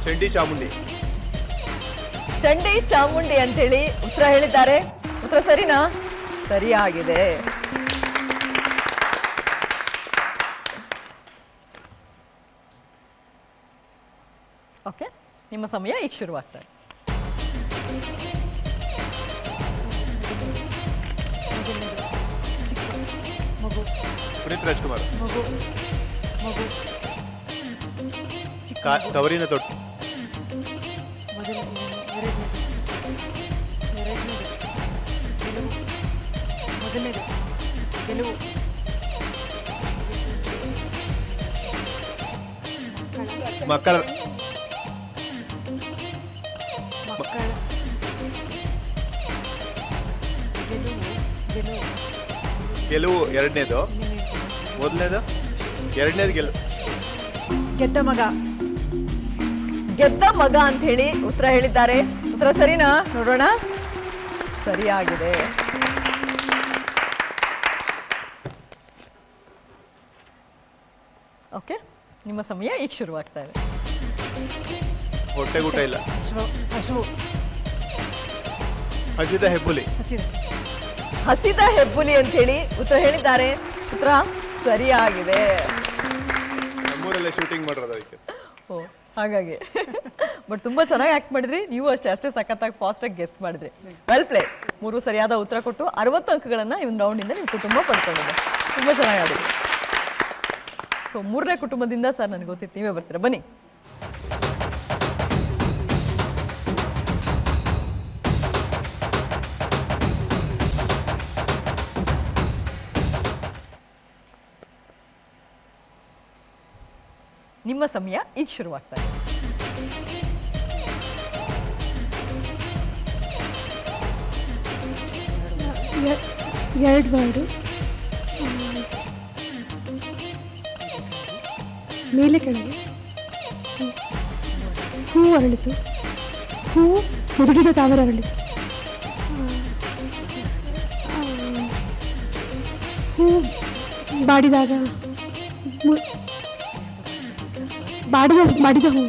ಚಂಡಿ ಚಾಮುಂಡಿ. ಚಂಡಿ ಚಾಮುಂಡಿ ಅಂತೇಳಿ ಉತ್ತರ ಹೇಳಿದ್ದಾರೆ. ಉತ್ತರ ಸರಿನಾ? ಸರಿಯಾಗಿದೆ. ಓಕೆ, ನಿಮ್ಮ ಸಮಯ ಈಗ ಶುರುವಾಗ್ತಾ ಇದೆ. ಪುನೀತ್ ರಾಜ್ಕುಮಾರ್. ತವರಿನ ತೊಟ್ಟು. ಮಕ್ಕಳ ಗೆಲುವು ಎರಡನೇದು, ಮೊದಲನೇದು ಎರಡನೇದು ಗೆಲುವು. ಗೆದ್ದ ಮಗ. ಗೆದ್ದ ಮಗ ಅಂತ ಹೇಳಿ ಉತ್ತರ ಹೇಳಿದ್ದಾರೆ. ಉತ್ತರ ಸರಿನಾ? ನೋಡೋಣ. ಸರಿಯಾಗಿದೆ. ಓಕೆ, ನಿಮ್ಮ ಸಮಯ ಈಗ ಶುರುವಾಗ್ತಾ ಇದೆ. ಹೊಟ್ಟೆಗೂಟ ಇಲ್ಲ. ಹಸಿದ ಹೆಬ್ಬುಲಿ. ಹಸಿದ ಹೆಬ್ಬುಲಿ ಅಂತ ಹೇಳಿ ಉತ್ತರ ಹೇಳಿದ್ದಾರೆ. ಉತ್ತರ ಸರಿಯಾಗಿದೆ. ನಮ್ಮೂರಲ್ಲೇ ಶೂಟಿಂಗ್ ಮಾಡಿರೋದು ಅದಕ್ಕೆ. ಓ, ಹಾಗಾಗಿ ಬಟ್ ತುಂಬಾ ಚೆನ್ನಾಗಿ ಆಕ್ಟ್ ಮಾಡಿದ್ರಿ. ನೀವು ಅಷ್ಟೇ ಸಖತ್ತಾಗಿ ಫಾಸ್ಟಾಗಿ ಗೆಸ್ ಮಾಡಿದ್ರಿ. Well play. 3 ಸರಿಯಾದ ಉತ್ತರ ಕೊಟ್ಟು 60 ಅಂಕಗಳನ್ನು ಈ ಒಂದು ರೌಂಡಿಂದ ನಿಮ್ಮ ಕುಟುಂಬ ಪಡ್ಕೊಂಡಿದೆ. ತುಂಬಾ ಚೆನ್ನಾಗಿ ಆಡಿದ್ರಿ. ಸೊ 3ನೇ ಕುಟುಂಬದಿಂದ ಸರ್ ನನಗೆ ಗೊತ್ತಿತ್ತು ನೀವೇ ಬರ್ತೀರಾ. ಬನ್ನಿ. ನಿಮ್ಮ ಸಮಯ ಈಗ ಶುರುವಾಗ್ತಾ ಇದೆ. ಎರಡು ವರ್ಡು. ಮೇಲೆ ಕೆಳಗೆ ಹೂ ಅರಳಿತು. ಹೂ ಮುದುಡಿದ ತಾವರ ಅರಳಿತು. ಹೂ ಬಾಡಿದಾಗ ಬಾಡಿದ ಹೂ.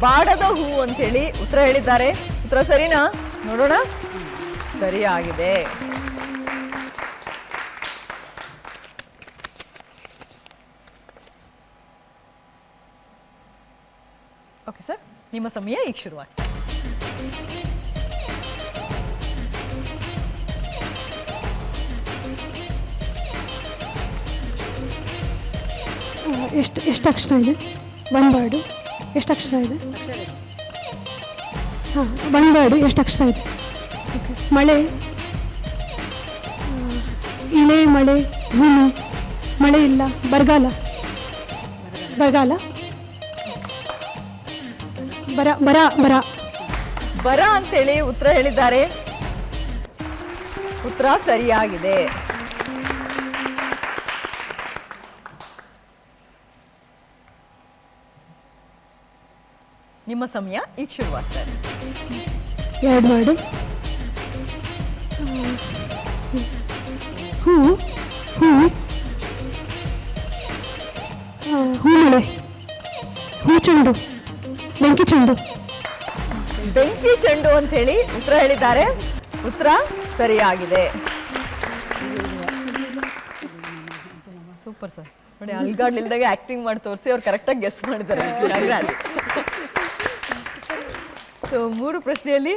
ಬಾಡದ ಹೂ ಅಂತ ಹೇಳಿ ಉತ್ತರ ಹೇಳಿದ್ದಾರೆ. ಉತ್ತರ ಸರಿನಾ? ನೋಡೋಣ. ಸರಿಯಾಗಿದೆ. ಓಕೆ ಸರ್, ನಿಮ್ಮ ಸಮಯ ಈಗ ಶುರುವಾಗ್ತದೆ. ಎಷ್ಟು ಅಕ್ಷರ ಇದೆ? 1 ವರ್ಡು ಎಷ್ಟು ಅಕ್ಷರ ಇದೆ? ಹಾಂ, ಒನ್ ವರ್ಡ್ ಎಷ್ಟು ಅಕ್ಷರ ಇದೆ? ಓಕೆ. ಮಳೆ, ಇಳೆ, ಮಳೆ, ಹೂನು, ಮಳೆ ಇಲ್ಲ, ಬರಗಾಲ, ಬರಗಾಲ, ಬರ ಬರ ಬರ ಬರ ಅಂತೇಳಿ ಉತ್ತರ ಹೇಳಿದ್ದಾರೆ. ಉತ್ತರ ಸರಿಯಾಗಿದೆ. ನಿಮ್ಮ ಸಮಯ ಈಗ ಶುರುವಾಗ್ತಾ ಇದೆ. 2 ವರ್ಡು. ಹೂ, ಹೂ, ಹೂಮಳೆ, ಹೂ ಚೆಂಡು, ಬೆಂಕಿ ಚೆಂಡು. ಬೆಂಕಿ ಚೆಂಡು ಅಂತ ಹೇಳಿ ಉತ್ತರ ಹೇಳಿದ್ದಾರೆ. ಉತ್ತರ ಸರಿಯಾಗಿದೆ. Super sir. ನೋಡಿ, ಅಲ್ಗಾಡ್ಲಿಲ್ದಾಗ ಆಕ್ಟಿಂಗ್ ಮಾಡಿ ತೋರಿಸಿ ಅವ್ರು ಕರೆಕ್ಟಾಗಿ ಗೆಸ್ ಮಾಡಿದ್ದಾರೆ. ಸೊ 3 ಪ್ರಶ್ನೆಯಲ್ಲಿ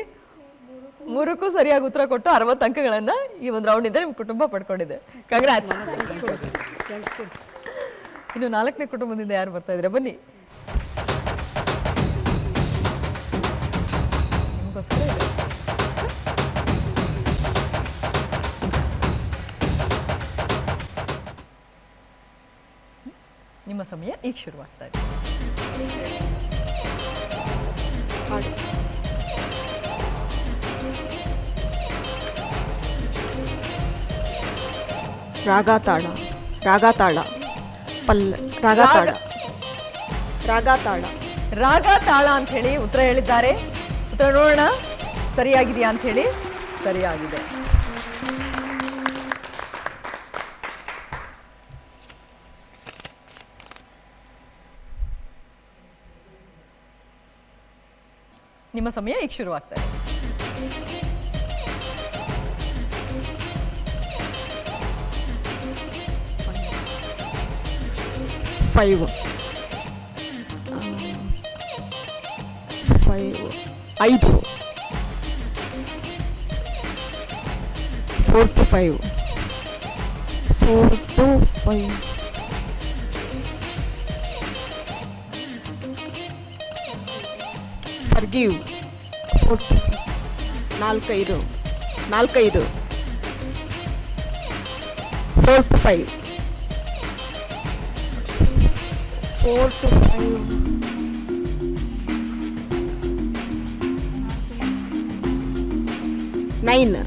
3ಕ್ಕೂ ಸರಿಯಾಗಿ ಉತ್ತರ ಕೊಟ್ಟು 60 ಅಂಕಗಳನ್ನು ಈ ಒಂದು ರೌಂಡಿಂದ ನಿಮ್ಮ ಕುಟುಂಬ ಪಡ್ಕೊಂಡಿದೆ. ಕಂಗ್ರಾಟ್ಸ್. ಇನ್ನು 4ನೇ ಕುಟುಂಬದಿಂದ ಯಾರು ಬರ್ತಾ ಇದ್ರೆ ಬನ್ನಿ. ನಿಮಗೋಸ್ಕರ ಇದೆ. ನಿಮ್ಮ ಸಮಯ ಈಗ ಶುರುವಾಗ್ತಾ ಇದೆ. ರಾಗತಾಳ, ರಾಗತಾಳ, ರಾಗತಾಳ, ರಾಗತಾಳ. ರಾಗ ತಾಳ ಅಂತ ಹೇಳಿ ಉತ್ತರ ಹೇಳಿದ್ದಾರೆ. ಉತ್ತರ ನೋಡೋಣ ಸರಿಯಾಗಿದೆಯಾ ಅಂತ ಹೇಳಿ. ಸರಿಯಾಗಿದೆ. ನಿಮ್ಮ ಸಮಯ ಈಗ ಶುರುವಾಗ್ತಾ ಇದೆ. Five 5 4 to 5 forgive 4 to 5 4 to 5 4 to 5 9 9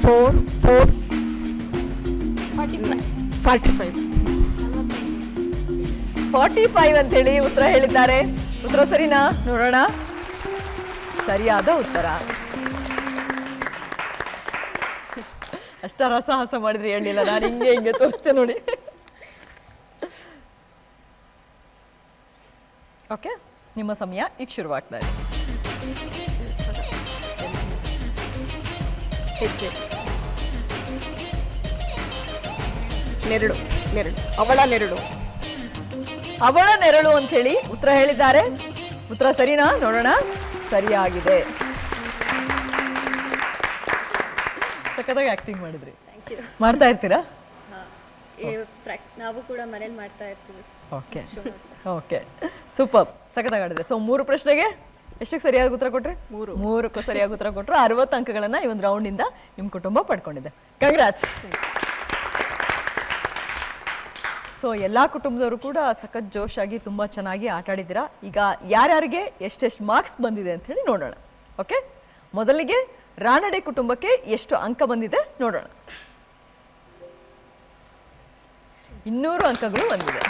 4 45 45 ಅಂತ ಹೇಳಿ ಉತ್ತರ ಹೇಳಿದ್ದಾರೆ. ಉತ್ತರ ಸರಿನಾ? ನೋಡೋಣ. ಸರಿಯಾದ ಉತ್ತರ. ಅಷ್ಟ ರಸಹಾಸ ಮಾಡಿದ್ರೆ ಹೇಳಿಲ್ಲ, ನಾನು ಹಿಂಗೆ ತೋರಿಸ್ತೇನೆ ನೋಡಿ. ಓಕೆ, ನಿಮ್ಮ ಸಮಯ ಈಗ ಶುರುವಾಗ್ತಾ ಇದೆ. ಹೆಜ್ಜೆ, ನೆರಳು, ಅವಳ ನೆರಳು. ಅವಳ ನೆರಳು ಅಂತ ಹೇಳಿ ಉತ್ತರ ಹೇಳಿದ್ದಾರೆ. ಉತ್ತರ ಸರಿನಾ? ನೋಡೋಣ. ಸರಿಯಾಗಿದೆ. ಸಖತ್ತಾಗಿ ಆಕ್ಟಿಂಗ್ ಮಾಡಿದ್ರಿ. ಮಾಡ್ತಾ ಇರ್ತೀರಾ? ನಾವು ಕೂಡ ಮನೇಲಿ ಮಾಡ್ತಾ ಇರ್ತೀವಿ. Okay okay, super. ಸಖತ್ತಾಗಿ ಆಡಿದ್ರೆ. ಸೊ 3 ಪ್ರಶ್ನೆಗೆ ಎಷ್ಟಕ್ಕೆ ಸರಿಯಾಗಿ ಉತ್ತರ ಕೊಟ್ರಿ? 3ಕ್ಕೂ ಸರಿಯಾಗಿ ಉತ್ತರ ಕೊಟ್ಟರು. 60 ಅಂಕಗಳನ್ನು ಈ ಒಂದು ರೌಂಡಿಂದ ನಿಮ್ಮ ಕುಟುಂಬ ಪಡ್ಕೊಂಡಿದೆ. ಕಂಗ್ರಾಟ್ಸ್. ಸೊ ಎಲ್ಲ ಕುಟುಂಬದವರು ಕೂಡ ಸಖತ್ ಜೋಶಾಗಿ ತುಂಬ ಚೆನ್ನಾಗಿ ಆಟ ಆಡಿದ್ದೀರಾ. ಈಗ ಯಾರ್ಯಾರಿಗೆ ಎಷ್ಟೆಷ್ಟು ಮಾರ್ಕ್ಸ್ ಬಂದಿದೆ ಅಂತ ಹೇಳಿ ನೋಡೋಣ. ಓಕೆ, ಮೊದಲಿಗೆ ರಾನಡೆ ಕುಟುಂಬಕ್ಕೆ ಎಷ್ಟು ಅಂಕ ಬಂದಿದೆ ನೋಡೋಣ. 200 ಅಂಕಗಳು ಬಂದಿದೆ.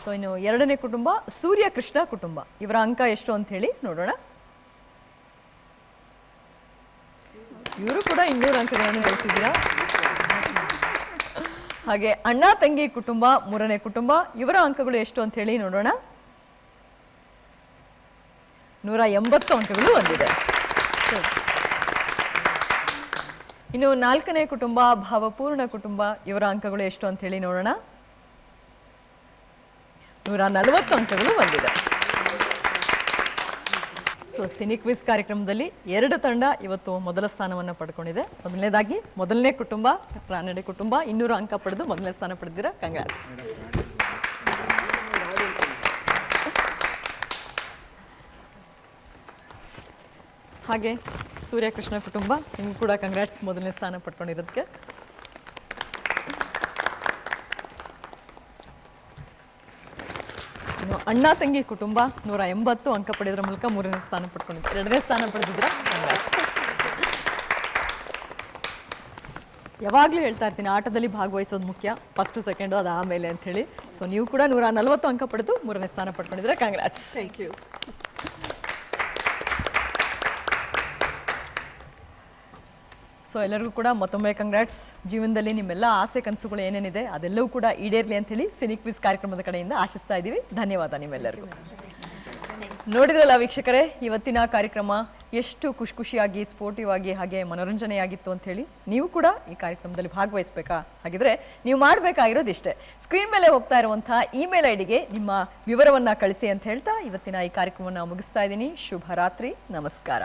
ಸೊ ಇನ್ನು 2ನೇ ಕುಟುಂಬ ಸೂರ್ಯ ಕೃಷ್ಣ ಕುಟುಂಬ. ಇವರ ಅಂಕ ಎಷ್ಟು ಅಂತ ಹೇಳಿ ನೋಡೋಣ. ಇವರು ಕೂಡ 200 ಅಂಕಗಳನ್ನು ಗಳಿಸಿದ್ದೀರಾ. ಹಾಗೆ ಅಣ್ಣ ತಂಗಿ ಕುಟುಂಬ 3ನೇ ಕುಟುಂಬ. ಇವರ ಅಂಕಗಳು ಎಷ್ಟು ಅಂತ ಹೇಳಿ ನೋಡೋಣ. 180 ಅಂಕಗಳು ಬಂದಿದೆ. ಇನ್ನು 4ನೇ ಕುಟುಂಬ ಭಾವಪೂರ್ಣ ಕುಟುಂಬ. ಇವರ ಅಂಕಗಳು ಎಷ್ಟು ಅಂತ ಹೇಳಿ ನೋಡೋಣ. 140 ಅಂಕಗಳು ಬಂದಿದೆ. ಸೊ ಸಿನಿ ಕ್ವಿಜ್ ಕಾರ್ಯಕ್ರಮದಲ್ಲಿ 2 ತಂಡ ಇವತ್ತು ಮೊದಲ ಸ್ಥಾನವನ್ನು ಪಡ್ಕೊಂಡಿದೆ. ಮೊದಲನೇದಾಗಿ ಮೊದಲನೇ ಕುಟುಂಬ ರಾನಡೆ ಕುಟುಂಬ 200 ಅಂಕ ಪಡೆದು ಮೊದಲನೇ ಸ್ಥಾನ ಪಡೆದಿರಾ. ಕಂಗ್ರಾಟ್ಸ್. ಹಾಗೆ ಸೂರ್ಯಕೃಷ್ಣ ಕುಟುಂಬ ನಿಮ್ಗೂ ಕೂಡ ಕಂಗ್ರಾಟ್ಸ್ ಮೊದಲನೇ ಸ್ಥಾನ ಪಡ್ಕೊಂಡಿರೋದಕ್ಕೆ. ಇನ್ನು ಅಣ್ಣ ತಂಗಿ ಕುಟುಂಬ 180 ಅಂಕ ಪಡೆಯೋದ್ರ ಮೂಲಕ 3ನೇ ಸ್ಥಾನ ಪಡ್ಕೊಂಡಿದ್ರು. 2ನೇ ಸ್ಥಾನ ಪಡೆದಿದ್ದೀರಾ. ಯಾವಾಗಲೂ ಹೇಳ್ತಾ ಇರ್ತೀನಿ, ಆಟದಲ್ಲಿ ಭಾಗವಹಿಸೋದು ಮುಖ್ಯ, ಫಸ್ಟ್ ಸೆಕೆಂಡು ಅದು ಆಮೇಲೆ ಅಂತ ಹೇಳಿ. ಸೊ ನೀವು ಕೂಡ 140 ಅಂಕ ಪಡೆದು 3ನೇ ಸ್ಥಾನ ಪಡ್ಕೊಂಡಿದ್ರೆ. ಕಂಗ್ರಾಟ್ಸ್. Thank you. ಸೊ ಎಲ್ಲರಿಗೂ ಕೂಡ ಮತ್ತೊಮ್ಮೆ ಕಂಗ್ರಾಟ್ಸ್. ಜೀವನದಲ್ಲಿ ನಿಮ್ಮೆಲ್ಲ ಆಸೆ ಕನಸುಗಳು ಏನೇನಿದೆ ಅದೆಲ್ಲವೂ ಕೂಡ ಈಡೇರಲಿ ಅಂತ ಹೇಳಿ ಸಿನಿ ಕ್ವಿಜ್ ಕಾರ್ಯಕ್ರಮದ ಕಡೆಯಿಂದ ಆಶಿಸ್ತಾ ಇದ್ದೀವಿ. ಧನ್ಯವಾದ ನಿಮ್ಮೆಲ್ಲರಿಗೂ. ನೋಡಿದ್ರಲ್ಲ ವೀಕ್ಷಕರೇ, ಇವತ್ತಿನ ಕಾರ್ಯಕ್ರಮ ಎಷ್ಟು ಖುಷಿಯಾಗಿ ಸ್ಪೋರ್ಟಿವ್ ಆಗಿ ಹಾಗೆ ಮನೋರಂಜನೆಯಾಗಿತ್ತು ಅಂತ ಹೇಳಿ. ನೀವು ಕೂಡ ಈ ಕಾರ್ಯಕ್ರಮದಲ್ಲಿ ಭಾಗವಹಿಸಬೇಕಾ? ಹಾಗಿದ್ರೆ ನೀವು ಮಾಡಬೇಕಾಗಿರೋದು ಇಷ್ಟೇ, ಸ್ಕ್ರೀನ್ ಮೇಲೆ ಹೋಗ್ತಾ ಇರುವಂತಹ ಇಮೇಲ್ ಐಡಿಗೆ ನಿಮ್ಮ ವಿವರವನ್ನು ಕಳಿಸಿ ಅಂತ ಹೇಳ್ತಾ ಇವತ್ತಿನ ಈ ಕಾರ್ಯಕ್ರಮವನ್ನು ಮುಗಿಸ್ತಾ ಇದ್ದೀನಿ. ಶುಭ ರಾತ್ರಿ, ನಮಸ್ಕಾರ.